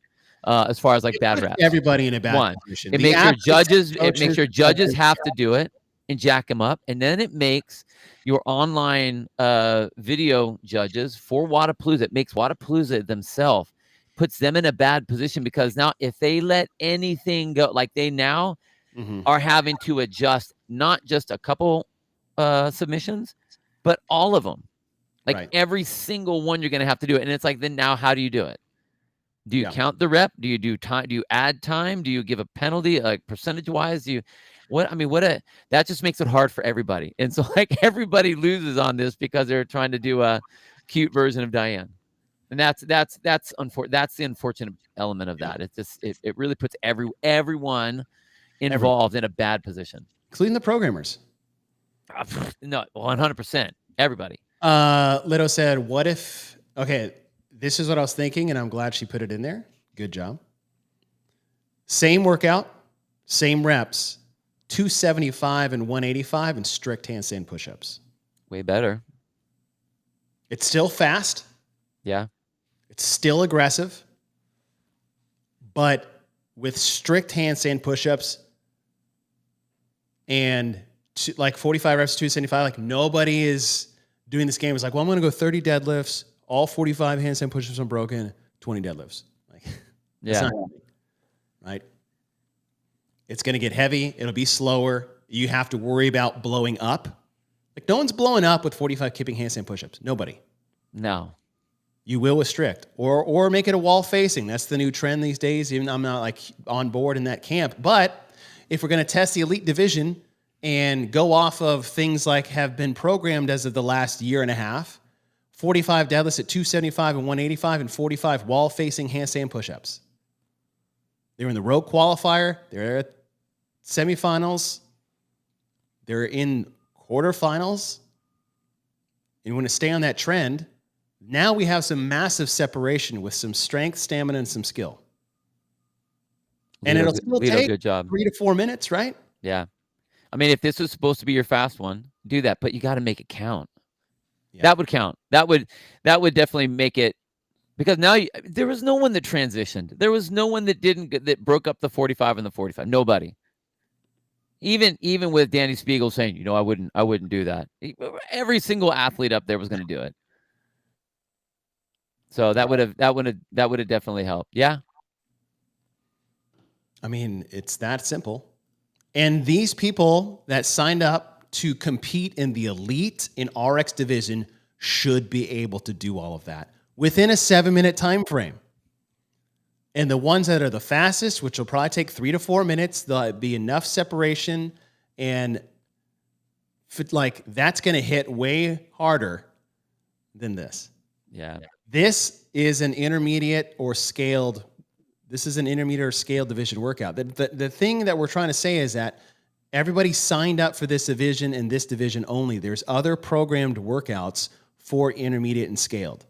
As far as like bad reps, everybody in a bad position. It makes your judges have to do it and jack them up, and then it makes your online video judges for Wodapalooza. It makes Wodapalooza themselves, puts them in a bad position because now if they let anything go, like they now are having to adjust not just a couple submissions, but all of them. Like every single one you're going to have to do it. And it's like, then now how do you do it? Do you count the rep? Do you do time? Do you add time? Do you give a penalty, like percentage wise? That just makes it hard for everybody. And so like everybody loses on this because they're trying to do a cute version of Diane. And that's the unfortunate element of that. It's just, it really puts everyone involved in a bad position, including the programmers. No, 100%. Everybody. Lito said, "What if?" Okay, this is what I was thinking, and I'm glad she put it in there. Good job. Same workout, same reps, 275 and 185, and strict handstand push-ups. Way better. It's still fast. Yeah. It's still aggressive, but with strict handstand push-ups and like 45 reps, 275, like nobody is doing this game. It's like, well, I'm going to go 30 deadlifts, all 45 handstand push-ups unbroken, 20 deadlifts. Like, yeah, not happening, right? It's going to get heavy. It'll be slower. You have to worry about blowing up. Like no one's blowing up with 45 kipping handstand push-ups. Nobody. No. You will with strict, or make it a wall facing. That's the new trend these days. Even I'm not like on board in that camp, but if we're going to test the elite division and go off of things like have been programmed as of the last year and a half, 45 deadlifts at 275 and 185 and 45 wall facing handstand push-ups. They're in the rogue qualifier. They're at semifinals. They're in quarterfinals. And we want to stay on that trend. Now we have some massive separation with some strength, stamina, and some skill. And it'll still take 3 to 4 minutes, right? Yeah. I mean, if this was supposed to be your fast one, do that, but you got to make it count. Yeah. That would count. That would definitely make it, because now there was no one that transitioned. There was no one that broke up the 45 and the 45. Nobody. Even with Danny Spiegel saying, I wouldn't do that. Every single athlete up there was going to do it. So that would have definitely helped. Yeah. I mean, it's that simple. And these people that signed up to compete in the elite in RX division should be able to do all of that within a 7-minute time frame. And the ones that are the fastest, which will probably take 3 to 4 minutes, there'll be enough separation, and like that's going to hit way harder than this. Yeah. This is an intermediate or scaled. This is an intermediate or scaled division workout. The thing that we're trying to say is that everybody signed up for this division and this division only. There's other programmed workouts for intermediate and scaled.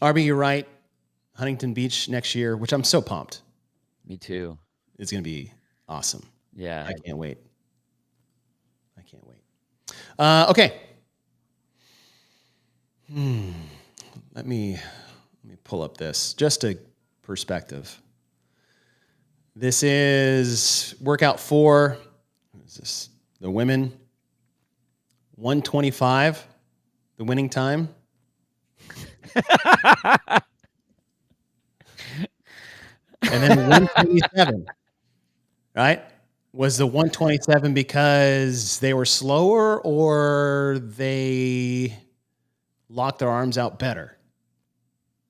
RB, you're right. Huntington Beach next year, which I'm so pumped. Me too. It's going to be awesome. Yeah. I can't wait. Okay. Let me pull up this. Just a perspective. This is workout 4. What is this? The women. 125, the winning time. And then 127, right? Was the 127 because they were slower or they locked their arms out better?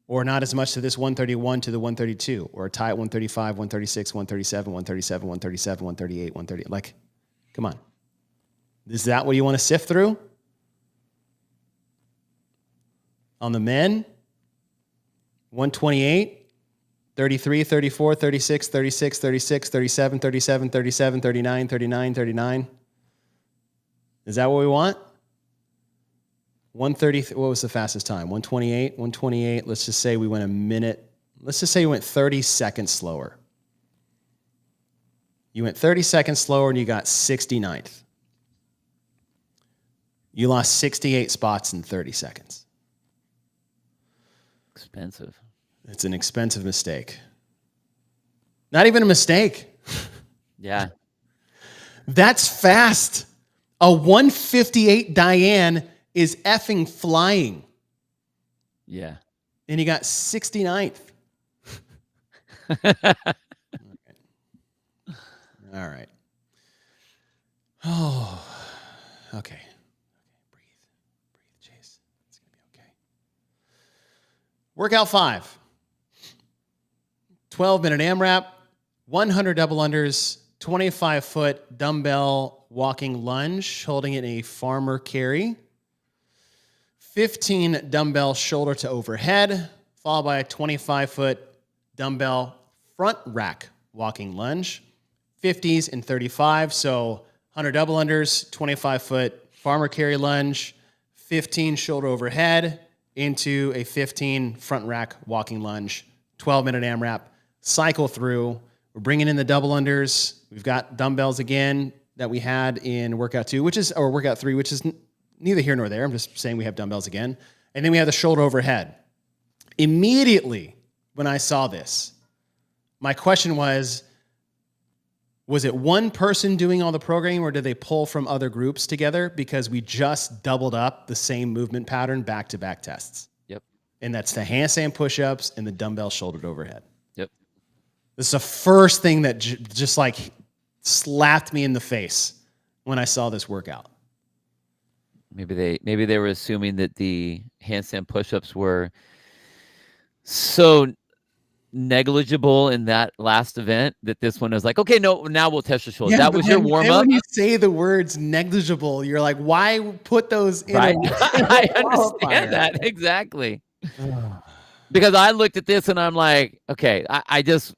or not as much to this 131 to the 132, or a tie at 135, 136, 137, 137, 137, 138, 130. Like, come on. Is that what you want to sift through? On the men, 128, 33, 34, 36, 36, 36, 37, 37, 37, 39, 39, 39. Is that what we want? 130, what was the fastest time? 128, 128. Let's just say we went a minute. Let's just say you went 30 seconds slower. You went 30 seconds slower and you got 69th. You lost 68 spots in 30 seconds. Expensive. It's an expensive mistake. Not even a mistake. Yeah. That's fast. A 158 Diane is effing flying. Yeah. And you got 69th. All right. Oh, okay. Breathe, Chase. It's going to be okay. Workout 5. 12-minute AMRAP, 100 double unders, 25-foot dumbbell walking lunge, holding it in a farmer carry. 15 dumbbell shoulder to overhead, followed by a 25-foot dumbbell front rack walking lunge. 50s and 35, so 100 double unders, 25-foot farmer carry lunge, 15 shoulder overhead into a 15 front rack walking lunge, 12-minute AMRAP. Cycle through. We're bringing in the double unders. We've got dumbbells again that we had in workout 2, or workout 3, which is neither here nor there. I'm just saying we have dumbbells again. And then we have the shoulder overhead. Immediately when I saw this, my question was it one person doing all the programming, or did they pull from other groups together? Because we just doubled up the same movement pattern back-to-back tests. Yep. And that's the handstand push-ups and the dumbbell shouldered overhead. Yep. This is the first thing that just like slapped me in the face when I saw this workout. Maybe they were assuming that the handstand push-ups were so negligible in that last event that this one was like, okay, no, now we'll test your shoulder. Yeah, that was your warm-up. When you say the words negligible, you're like, why put those in? Right. I understand that. Exactly. Because I looked at this and I'm like, okay, I just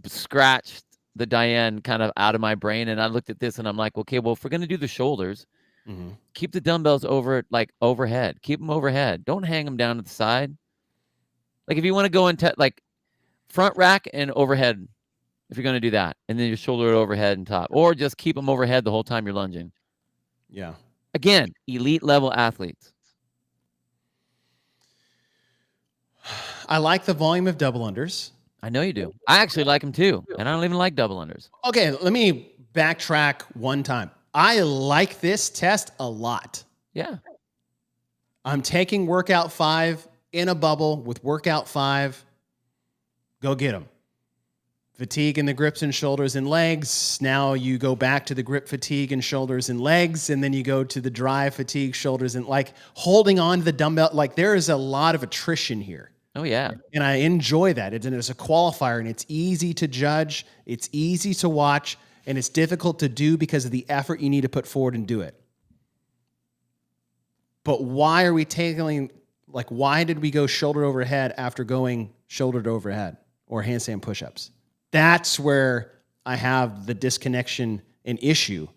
scratched the Diane kind of out of my brain, and I looked at this and I'm like, okay, well, if we're going to do the shoulders, keep the dumbbells overhead. Keep them overhead. Don't hang them down to the side. Like if you want to go into like front rack and overhead, if you're going to do that, and then your shoulder overhead and top, or just keep them overhead the whole time you're lunging. Yeah. Again, elite level athletes. I like the volume of double unders. I know you do. I actually like them too, and I don't even like double unders. Okay, let me backtrack one time. I like this test a lot. Yeah. I'm taking workout 5 in a bubble with workout 5. Go get them. Fatigue in the grips and shoulders and legs. Now you go back to the grip fatigue and shoulders and legs, and then you go to the dry fatigue shoulders and like holding on to the dumbbell. Like there is a lot of attrition here. Oh, yeah. And I enjoy that. It's a qualifier, and it's easy to judge. It's easy to watch, and it's difficult to do because of the effort you need to put forward and do it. But why are we why did we go shoulder overhead after going shoulder to overhead or handstand push-ups? That's where I have the disconnection and issue,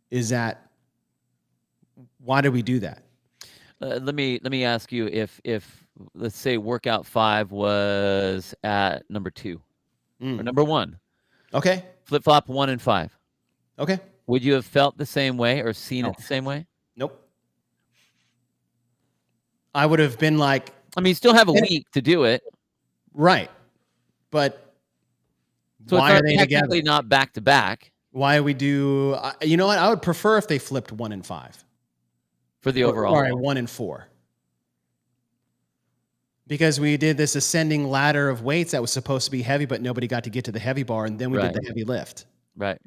is that why did we do that? Let me ask you if let's say workout 5 was at number 2 or number 1. Okay. Flip-flop 1 and 5. Okay. Would you have felt the same way or seen it the same way? Nope. I would have been like... I mean, you still have a week to do it. Right. But so why it's are they together? Not back-to-back. Why we do... you know what? I would prefer if they flipped 1 and 5. For the overall. Or 1 and 4. Because we did this ascending ladder of weights that was supposed to be heavy, but nobody got to get to the heavy bar, and then we did the heavy lift. Right.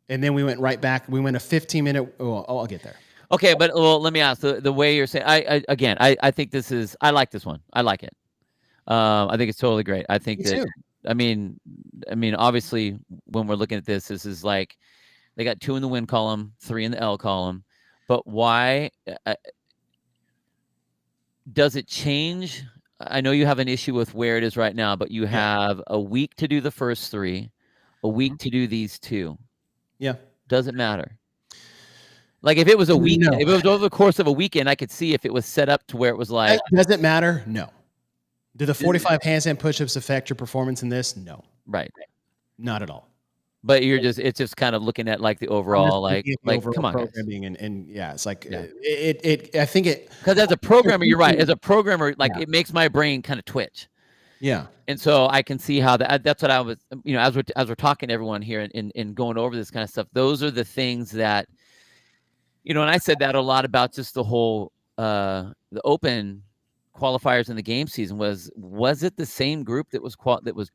And then we went right back. We went a 15-minute... Oh, I'll get there. Okay, but well, let me ask the way you're saying. I think this is. I like this one. I like it. I think it's totally great. I think Me that. too. I mean, obviously, when we're looking at this is like they got 2 in the win column, 3 in the L column. But why does it change? I know you have an issue with where it is right now, but you have a week to do the first 3, a week to do these 2. Yeah. Does it matter? Like if it was a weekend, No. if it was over the course of a weekend, I could see if it was set up to where it was like. Does it matter? No. Do the 45 handstand push-ups affect your performance in this? No. Right. Not at all. But it's just kind of looking at like the overall, like overall come on, guys. programming and yeah, it's like Yeah. I think it Because as a programmer, you're right. As a programmer, like Yeah. it makes my brain kind of twitch. Yeah. And so I can see how that's what I was, as we're talking to everyone here and going over this kind of stuff, those are the things that, and I said that a lot about just the whole, the open qualifiers in the game season was it the same group that was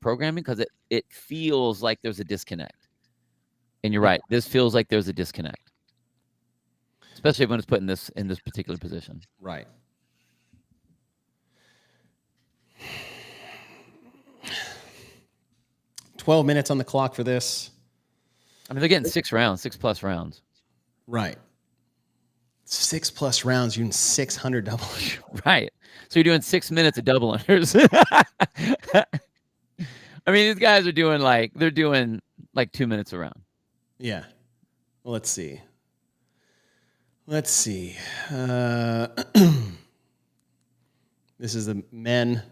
programming? Because it feels like there's a disconnect. And you're right. This feels like there's a disconnect, especially when it's put in this particular position. Right. "12 minutes on the clock for this." I mean, they're getting 6+ rounds. Right. 6+ rounds, you're in 600 double. Right. So you're doing 6 minutes of double unders. I mean, these guys are doing they're doing 2 minutes a round. Yeah. Well, let's see. This is the men.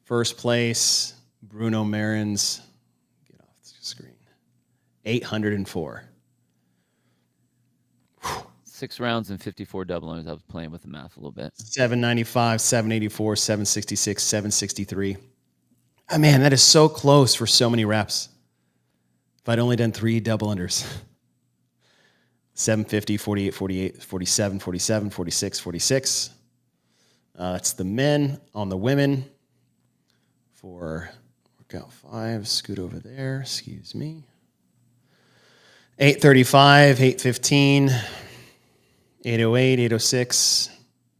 First place, Bruno Marins. Get off the screen. 804. 6 rounds and 54 double unders. I was playing with the math a little bit. 795, 784, 766, 763. Oh, man, that is so close for so many reps. If I'd only done 3 double unders. 750, 48, 48, 47, 47, 46, 46. That's the men. On the women, for workout 5, scoot over there, excuse me. 835, 815, 808, 806,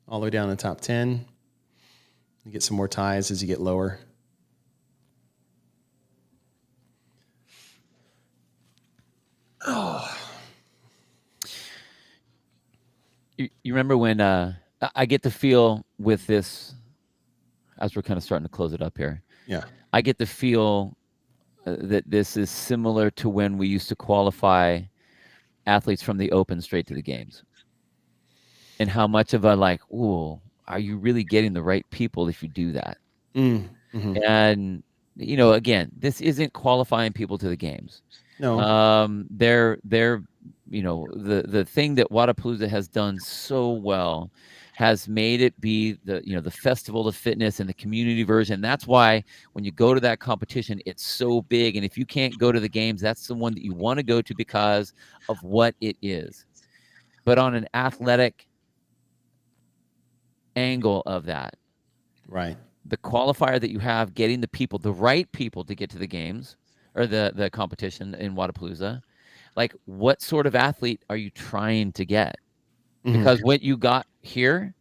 all the way down to the top 10. You get some more ties as you get lower. Oh. You remember when I get the feel with this, as we're kind of starting to close it up here. Yeah. I get the feel that this is similar to when we used to qualify athletes from the open straight to the games. And how much of a ooh, are you really getting the right people if you do that? Mm-hmm. And, again, this isn't qualifying people to the games. No. They're the thing that Wodapalooza has done so well has made it be the festival of fitness and the community version. That's why when you go to that competition, it's so big. And if you can't go to the games, that's the one that you want to go to because of what it is. But on an athletic angle of that, right, the qualifier that you have, getting the right people to get to the games or the competition in Wodapalooza, what sort of athlete are you trying to get? Mm-hmm. Because what you got here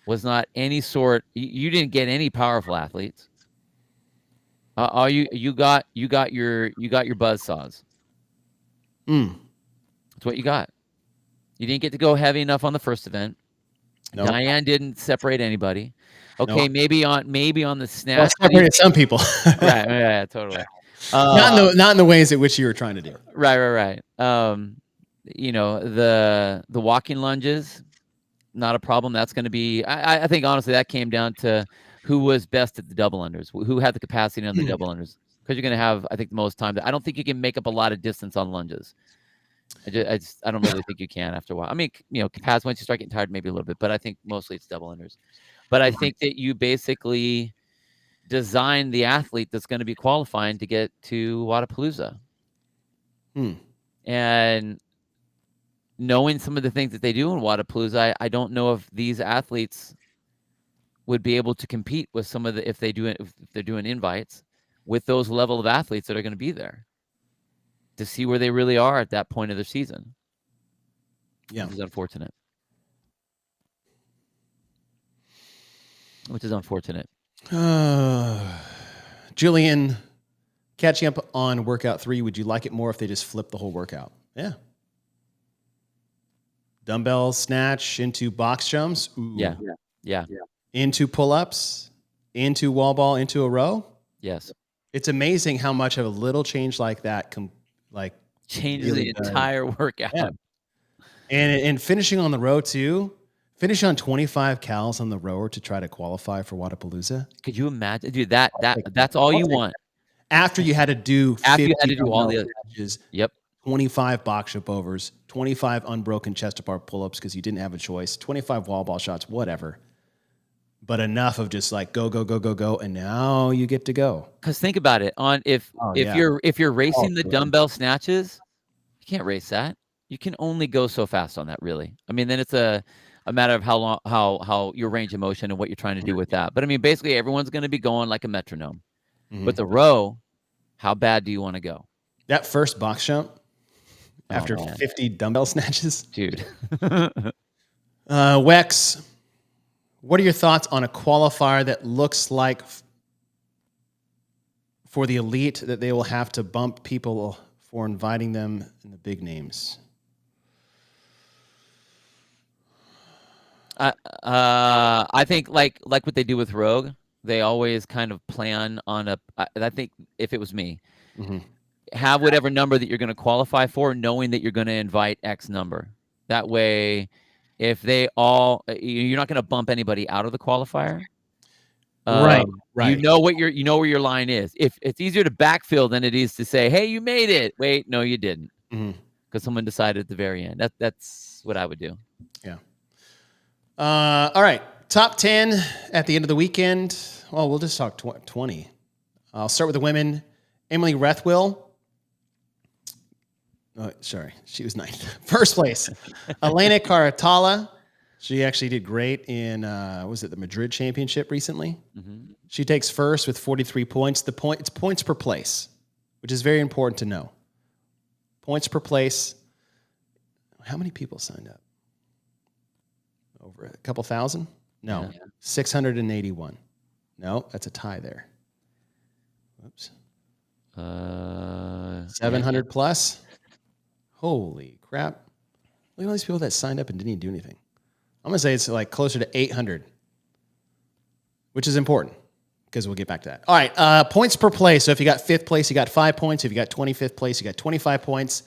was not any sort. You didn't get any powerful athletes. All you got your buzzsaws. That's what you got. You didn't get to go heavy enough on the first event. Nope. Diane didn't separate anybody. Okay, nope. maybe on the snatch. Well, separated some people. Right. Yeah, totally. Not in the ways at which you were trying to do. Right. The walking lunges, not a problem. That's going to be. I think honestly that came down to who was best at the double unders, who had the capacity on the double unders, because you're going to have, I think, the most time. I don't think you can make up a lot of distance on lunges. I don't really think you can after a while. I mean, capacity, once you start getting tired, maybe a little bit, but I think mostly it's double unders. But I think that you basically design the athlete that's going to be qualifying to get to Wodapalooza. And knowing some of the things that they do in Wodapalooza, I don't know if these athletes would be able to compete with some of the if they're doing invites with those level of athletes that are going to be there to see where they really are at that point of the season. Yeah. Which is unfortunate. Which is unfortunate. Julian, catching up on workout 3, would you like it more if they just flip the whole workout? Yeah. Dumbbell snatch into box jumps. Ooh. Yeah. Into pull-ups, into wall ball, into a row. Yes. It's amazing how much of a little change like that changes really the does. entire workout. Yeah. And finishing on the row too. Finish on 25 cals on the rower to try to qualify for Wodapalooza. Could you imagine, dude? That's all you want. After you had to do 50 you had to do all the snatches, Yep. 25 box jump overs, 25 unbroken chest to bar pull-ups because you didn't have a choice, 25 wall ball shots, whatever. But enough of just like go, go, go, go, go, and now you get to go. Because think about it. If you're racing the dumbbell snatches, you can't race that. You can only go so fast on that, really. I mean, then it's a matter of how your range of motion and what you're trying to do with that. But I mean, basically, everyone's going to be going like a metronome. Mm-hmm. But the row, how bad do you want to go? That first box jump after 50 dumbbell snatches, dude. Wex, what are your thoughts on a qualifier that looks like for the elite that they will have to bump people for inviting them in the big names? I think like what they do with Rogue, they always kind of plan on I think if it was me, have whatever number that you're going to qualify for, knowing that you're going to invite X number. That way, if they all, you're not going to bump anybody out of the qualifier. Right. You know where your line is. If it's easier to backfill than it is to say, "Hey, you made it." Wait, no, you didn't, because someone decided at the very end. That's what I would do. Yeah. All right. Top 10 at the end of the weekend. Well, we'll just talk 20. I'll start with the women. Emily Rethwill. Oh, sorry. She was ninth. First place. Elena Caratala. She actually did great in, was it the Madrid Championship recently? She takes first with 43 points. It's points per place, which is very important to know. Points per place. How many people signed up? Over a couple thousand? No. Yeah. 681. No, that's a tie there. Whoops. 700 plus? Holy crap. Look at all these people that signed up and didn't even do anything. I'm going to say it's like closer to 800, which is important because we'll get back to that. All right, points per place. So if you got 5th place, you got 5 points. If you got 25th place, you got 25 points.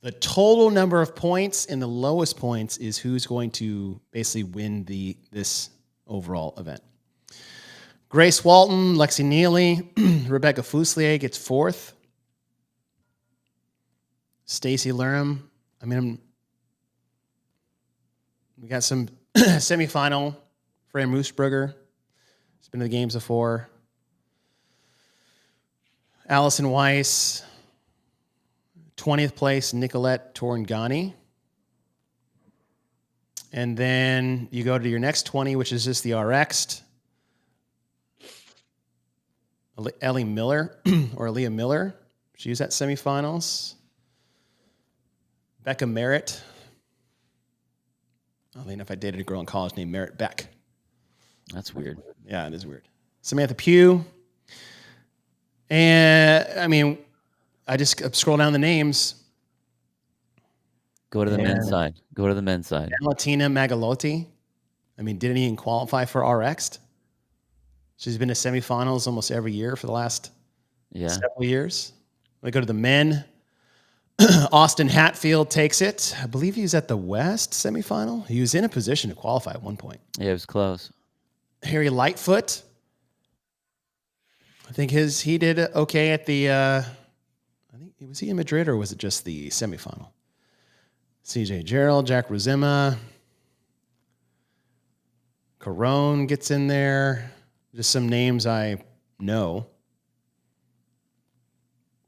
The total number of points and the lowest points is who's going to basically win this overall event. Grace Walton, Lexi Neely, Rebecca Fuselier gets 4th. Stacy Lerham. I mean, we got some semifinal. Freya Moosbrugger. She's been to the games before. Allison Weiss. 20th place, Nicolette Torngani. And then you go to your next 20, which is just the RX. Ellie Miller, or Aaliyah Miller. She was at semifinals. Becca Merritt. I don't know if I dated a girl in college named Merritt Beck. That's weird. Yeah, it is weird. Samantha Pugh. And, I mean, I just scroll down the names. Go to the men's side. Go to the men's side. Latina Magalotti. I mean, didn't even qualify for RX. She's been to semifinals almost every year for the last several years. We go to the men. Austin Hatfield takes it. I believe he was at the West semifinal. He was in a position to qualify at one point. Yeah, it was close. Harry Lightfoot. I think he did okay at the, I think, was he in Madrid or was it just the semifinal? CJ Gerald, Jack Rozema. Carone gets in there. Just some names I know.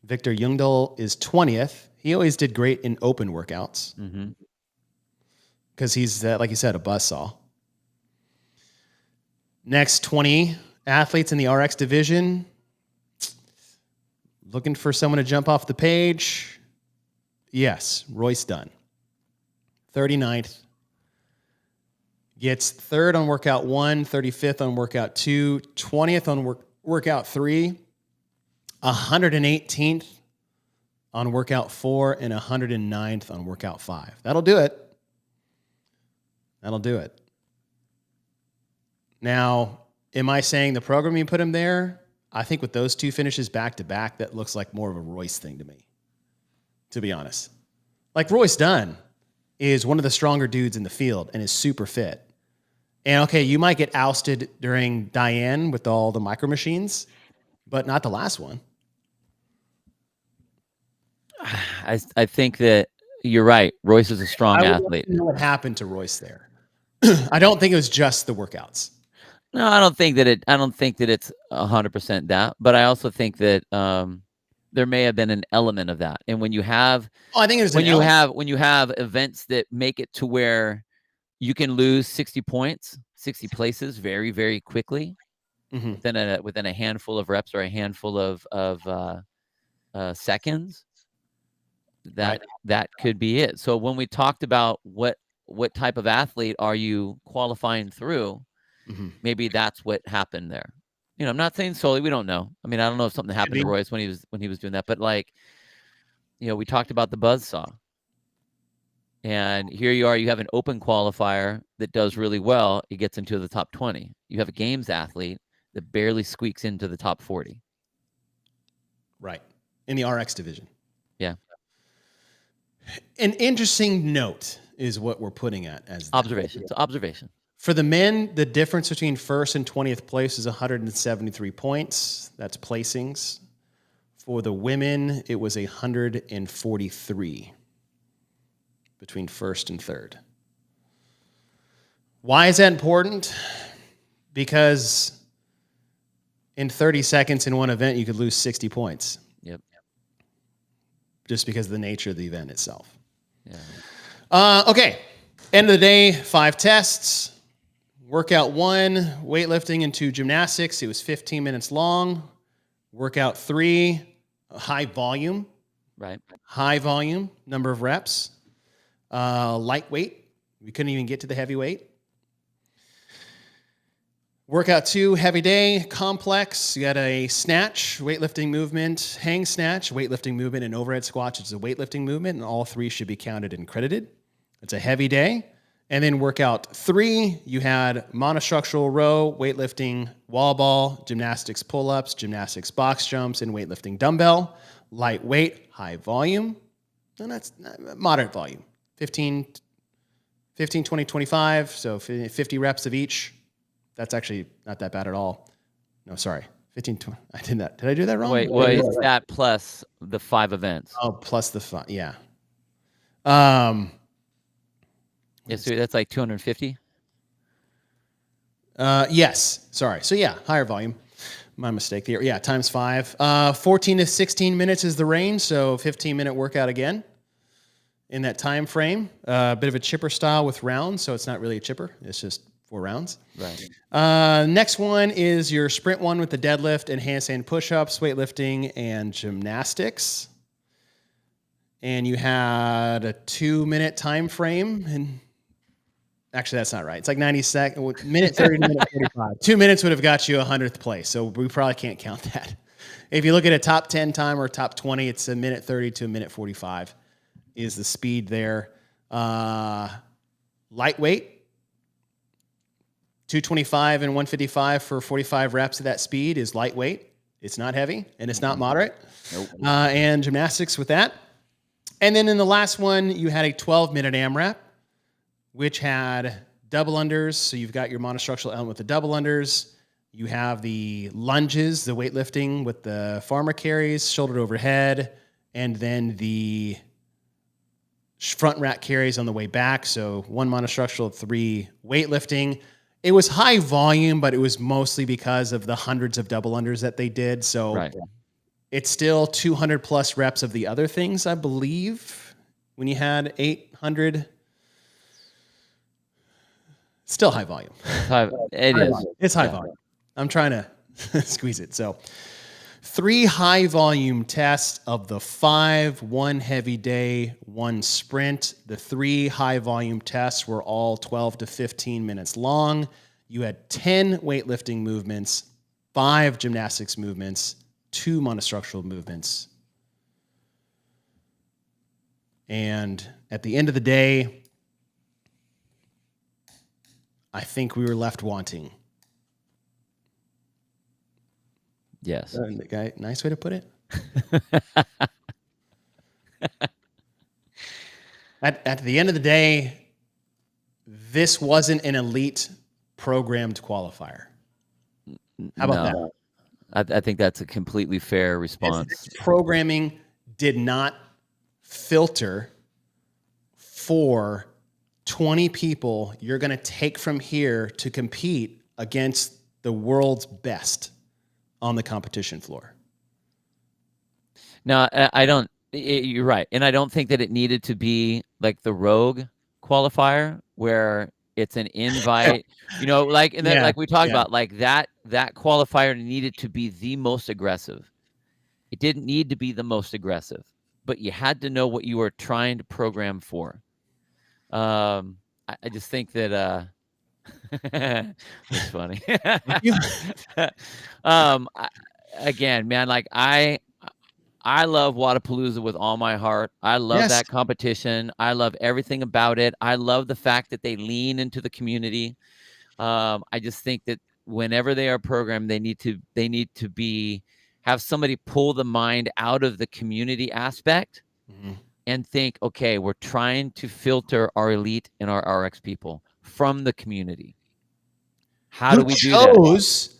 Victor Jungdahl is 20th. He always did great in open workouts. Because he's, like you said, a buzzsaw. Next 20 athletes in the RX division. Looking for someone to jump off the page. Yes, Royce Dunn. 39th. Gets 3rd on workout 1, 35th on workout 2, 20th on workout 3, 118th on workout 4, and 109th on workout 5. That'll do it. That'll do it. Now, am I saying the program you put him there? I think with those 2 finishes back to back, that looks like more of a Royce thing to me, to be honest. Like Royce Dunn is one of the stronger dudes in the field and is super fit. And okay, you might get ousted during Diane with all the micro machines, but not the last one. I think that you're right. Royce is a strong athlete. I don't know what happened to Royce there. I don't think it was just the workouts. No, I don't think that it's 100% that, but I also think that there may have been an element of that. And when you have, I think when you have events that make it to where you can lose 60 points, 60 places very, very quickly within a handful of reps or a handful of seconds, that could be it. So when we talked about what type of athlete are you qualifying through, maybe that's what happened there. You know, I'm not saying solely, we don't know. I mean, I don't know if something happened to Royce when he was doing that, but like, you know, we talked about the buzzsaw. And here you are, you have an open qualifier that does really well. It gets into the top 20. You have a games athlete that barely squeaks into the top 40. Right. In the RX division. Yeah. An interesting note is what we're putting at as observation. It's observation. For the men, the difference between 1st and 20th place is 173 points. That's placings. For the women, it was 143 between 1st and 3rd. Why is that important? Because in 30 seconds in one event, you could lose 60 points. Yep. Just because of the nature of the event itself. Yeah. Okay. End of the day, 5 tests. Workout 1, weightlifting and 2 gymnastics. It was 15 minutes long. Workout 3, high volume. Right. High volume, number of reps. Lightweight. We couldn't even get to the heavyweight. Workout 2, heavy day, complex. You got a snatch, weightlifting movement, hang snatch, weightlifting movement, and overhead squats, which is a weightlifting movement, and all 3 should be counted and credited. It's a heavy day. And then workout 3, you had monostructural row, weightlifting wall ball, gymnastics pull-ups, gymnastics box jumps, and weightlifting dumbbell. Lightweight, high volume, and that's moderate volume. 15, 20, 25, so 50 reps of each. That's actually not that bad at all. No, sorry. 15, 20. I did that. Did I do that wrong? Wait, that plus the 5 events. Oh, plus the 5, yeah. Yeah, so that's like 250? Yes. Sorry. So yeah, higher volume. My mistake there. Yeah, times 5. 14 to 16 minutes is the range, so 15-minute workout again in that time frame. A bit of a chipper style with rounds, so it's not really a chipper. It's just 4 rounds. Right. Next one is your sprint one with the deadlift and handstand push-ups, weightlifting, and gymnastics. And you had a 2-minute time frame, and actually, that's not right. It's like 90 seconds, minute 30 to minute 45. 2 minutes would have got you 100th place, so we probably can't count that. If you look at a top 10 time or top 20, it's a minute 30 to a minute 45 is the speed there. Lightweight, 225 and 155 for 45 reps of that speed is lightweight. It's not heavy, and it's not moderate. Nope. And gymnastics with that. And then in the last one, you had a 12-minute AMRAP, which had double unders. So you've got your monostructural element with the double unders. You have the lunges, the weightlifting with the farmer carries, shoulder to overhead, and then the front rack carries on the way back. So 1 monostructural, 3 weightlifting. It was high volume, but it was mostly because of the hundreds of double unders that they did. So Right. It's still 200 plus reps of the other things, I believe, when you had 800. Still high volume. It is. It's high volume. I'm trying to squeeze it. So 3 high volume tests of the 5, 1 heavy day, 1 sprint. The 3 high volume tests were all 12 to 15 minutes long. You had 10 weightlifting movements, 5 gymnastics movements, 2 monostructural movements. And at the end of the day, I think we were left wanting. Yes. Guy, nice way to put it. At the end of the day, this wasn't an elite programmed qualifier. How about that? I think that's a completely fair response. This programming did not filter for 20 people you're going to take from here to compete against the world's best on the competition floor. No, I don't. You're right, and I don't think that it needed to be like the rogue qualifier where it's an invite. Like and then like we talked about, like that qualifier needed to be the most aggressive. It didn't need to be the most aggressive, but you had to know what you were trying to program for. I just think that it's funny. Again, man, like I love Wodapalooza with all my heart. I love that competition. I love everything about it. I love the fact that they lean into the community. I just think that whenever they are programmed, they need to have somebody pull the mind out of the community aspect and think, okay, we're trying to filter our elite and our RX people from the community. How do we do that? Chose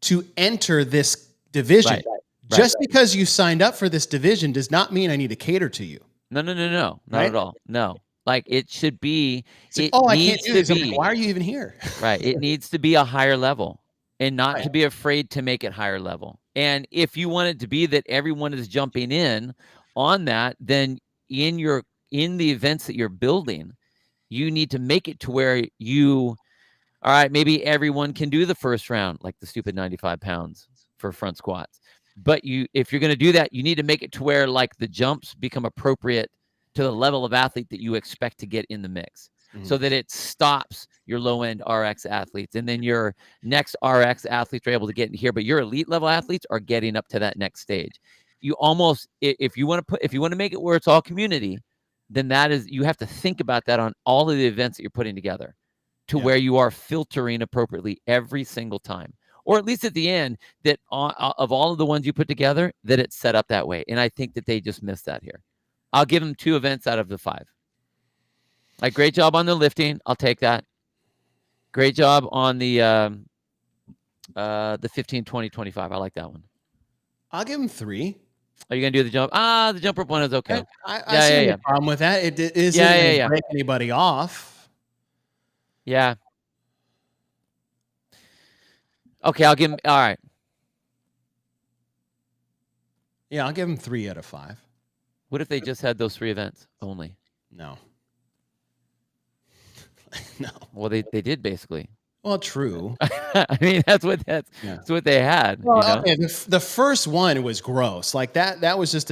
to enter this division. Right. Just because you signed up for this division does not mean I need to cater to you. No, not at all. No. Like it should be. Like, I can't do this. Like, why are you even here? Right. It needs to be a higher level, and not to be afraid to make it higher level. And if you want it to be that everyone is jumping in on that, then in the events that you're building, you need to make it to where all right, maybe everyone can do the first round, like the stupid 95 pounds for front squats. But if you're going to do that, you need to make it to where like the jumps become appropriate to the level of athlete that you expect to get in the mix, so that it stops your low-end RX athletes. And then your next RX athletes are able to get in here, but your elite level athletes are getting up to that next stage. You almost, if you want to make it where it's all community, then you have to think about that on all of the events that you're putting together, to where you are filtering appropriately every single time. Or at least at the end, that of all of the ones you put together, that it's set up that way. And I think that they just missed that here. I'll give them 2 events out of the 5. Like, great job on the lifting. I'll take that. Great job on the 15, 20, 25. I like that one. I'll give them 3. Are you going to do the jump? The jump rope one is okay. I see no problem with that. It isn't going to break anybody off. Yeah. Okay, I'll give him. All right. Yeah, I'll give him 3 out of 5. What if they just had those 3 events only? No. No. Well, they did basically. Well, true. I mean, that's what they had. Well, okay, the first one was gross. Like that was just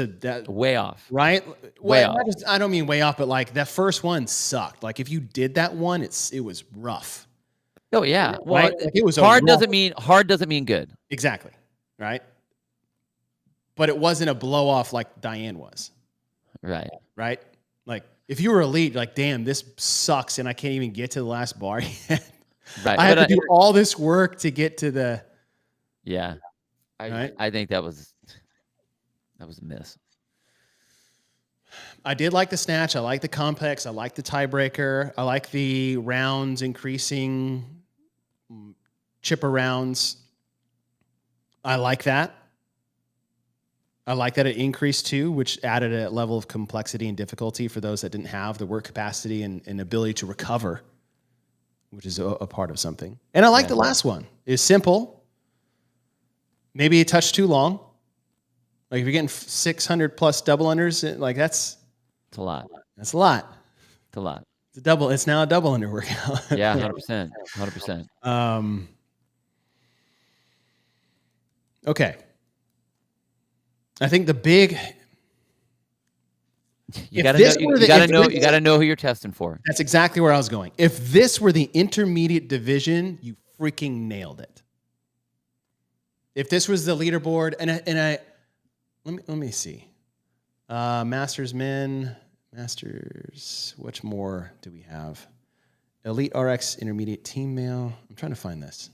way off. Right? Way off. I don't mean way off, but like that first one sucked. Like if you did that one, it was rough. Oh yeah. Well, right? Like it was hard doesn't mean good. Exactly. Right? But it wasn't a blow off like Diane was. Right. Right? Like if you were elite, like, damn, this sucks and I can't even get to the last bar yet. Right. I had to do all this work to get to the. Yeah. I think that was a miss. I did like the snatch. I like the complex. I like the tiebreaker. I like the rounds increasing, chipper rounds. I like that. I like that it increased too, which added a level of complexity and difficulty for those that didn't have the work capacity and ability to recover, which is a part of something. And I like the last one. It's simple. Maybe a touch too long. Like if you're getting 600 plus double unders, like it's a lot. That's a lot. It's a lot. It's now a double under workout. Yeah, 100%. 100%. Okay. I think the big you gotta know who you're testing for. That's exactly where I was going. If this were the intermediate division, you freaking nailed it. If this was the leaderboard, and I let me see. Masters men, Masters. Which more do we have? Elite RX Intermediate Team Mail. I'm trying to find this.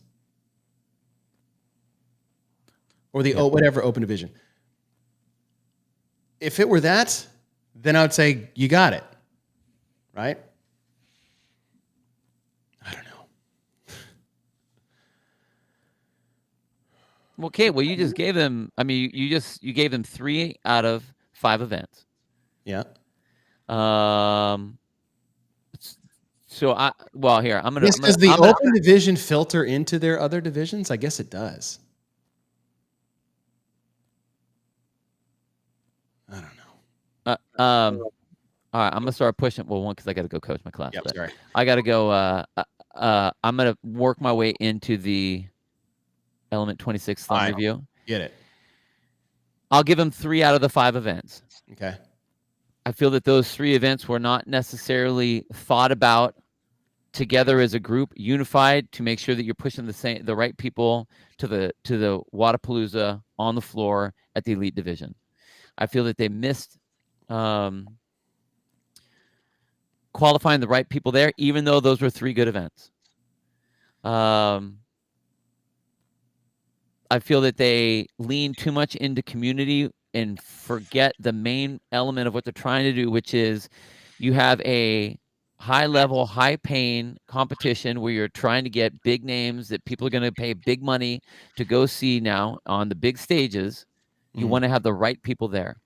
Or the whatever open division. If it were that, then I would say you got it. Right? I don't know. Okay, well, you just gave them. I mean, you gave them 3 out of 5 events. Yeah. So I'm gonna. Does the open division filter into their other divisions? I guess it does. I don't know. All right, I'm gonna start pushing. Well, one, because I got to go coach my class. Yep, sorry. I got to go. I'm gonna work my way into the Element 26 thumb review. Get it. I'll give them 3 out of the 5 events. Okay. I feel that those 3 events were not necessarily thought about together as a group, unified, to make sure that you're pushing the right people to the Wodapalooza on the floor at the elite division. I feel that they missed qualifying the right people there, even though those were 3 good events. I feel that they lean too much into community and forget the main element of what they're trying to do, which is you have a high-level, high-paying competition where you're trying to get big names that people are going to pay big money to go see now on the big stages. You want to have the right people there.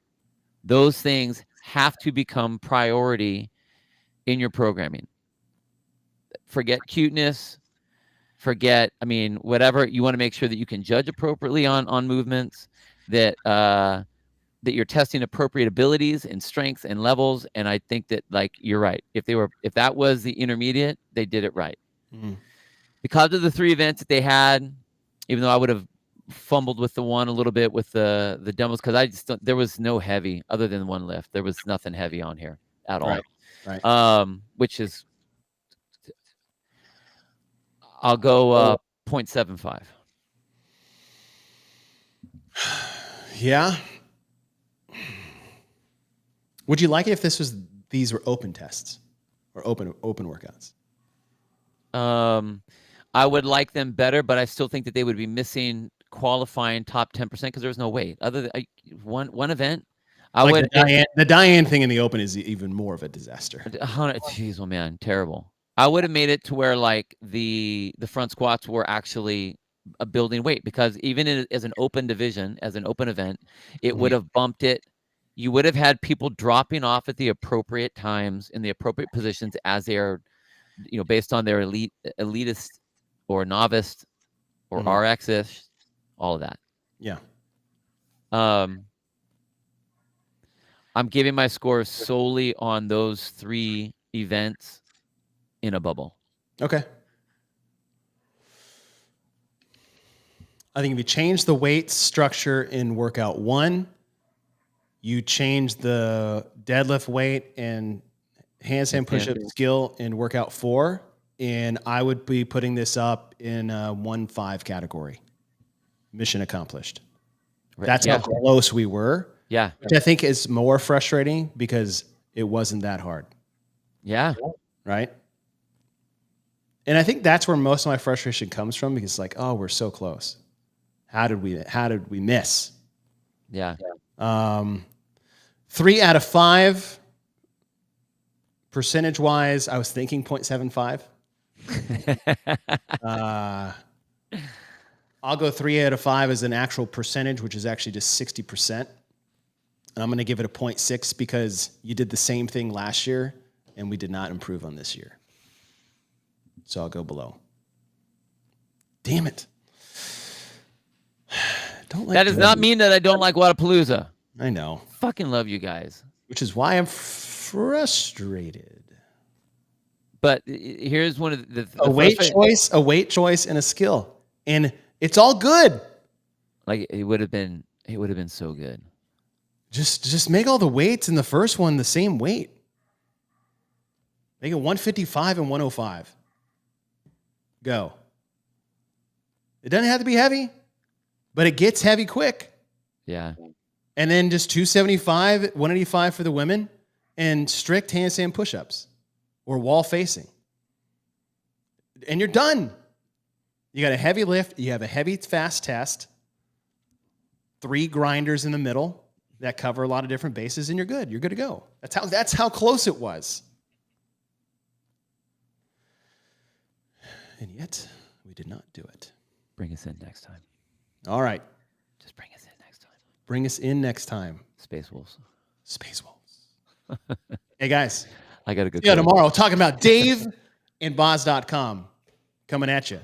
Those things have to become priority in your programming. Forget cuteness. Whatever. You want to make sure that you can judge appropriately on movements, that you're testing appropriate abilities and strengths and levels. And I think that, like, you're right. If that was the intermediate, they did it right. Because of the 3 events that they had, even though I would have fumbled with the one a little bit with the demos, because there was no heavy other than one lift. There was nothing heavy on here at all. Right. Which is, I'll go 0.75. Yeah. Would you like it if these were open tests or open workouts? I would like them better, but I still think that they would be missing qualifying top 10% because there's no weight. Other than one event, the Diane thing in the open is even more of a disaster. Jeez, oh man, terrible. I would have made it to where, like, the front squats were actually a building weight, because even as an open division, as an open event, it would have bumped it. You would have had people dropping off at the appropriate times in the appropriate positions as they are, based on their elitist or novice or RX-ish, all of that. Yeah. I'm giving my score solely on those 3 events in a bubble. Okay. I think if you change the weight structure in workout 1, you change the deadlift weight and handstand push-up skill in workout 4, and I would be putting this up in a 1-5 category. Mission accomplished. That's how close we were. Yeah. Which I think is more frustrating because it wasn't that hard. Yeah. Right? And I think that's where most of my frustration comes from, because, like, oh, we're so close. How did we miss? Yeah. 3 out of 5 percentage wise, I was thinking 0.75. I'll go 3 out of 5 as an actual percentage, which is actually just 60%. And I'm going to give it a 0.6 because you did the same thing last year and we did not improve on this year. So I'll go below. Damn it. That does not mean that I don't like Wodapalooza. I know. Fucking love you guys. Which is why I'm frustrated. But here's one of the a weight choice, and a skill, and it's all good. Like, it would have been so good. Just make all the weights in the first one the same weight. Make it 155 and 105. Go. It doesn't have to be heavy, but it gets heavy quick. Yeah. And then just 275, 185 for the women, and strict handstand push-ups or wall facing. And you're done. You got a heavy lift. You have a heavy fast test. 3 grinders in the middle that cover a lot of different bases, and you're good. You're good to go. That's how close it was. And yet, we did not do it. Bring us in next time. All right. Just bring us in next time. Bring us in next time. Space Wolves. Space Wolves. Hey, guys. I got a good See you tomorrow talking about Dave and Boz.com coming at you.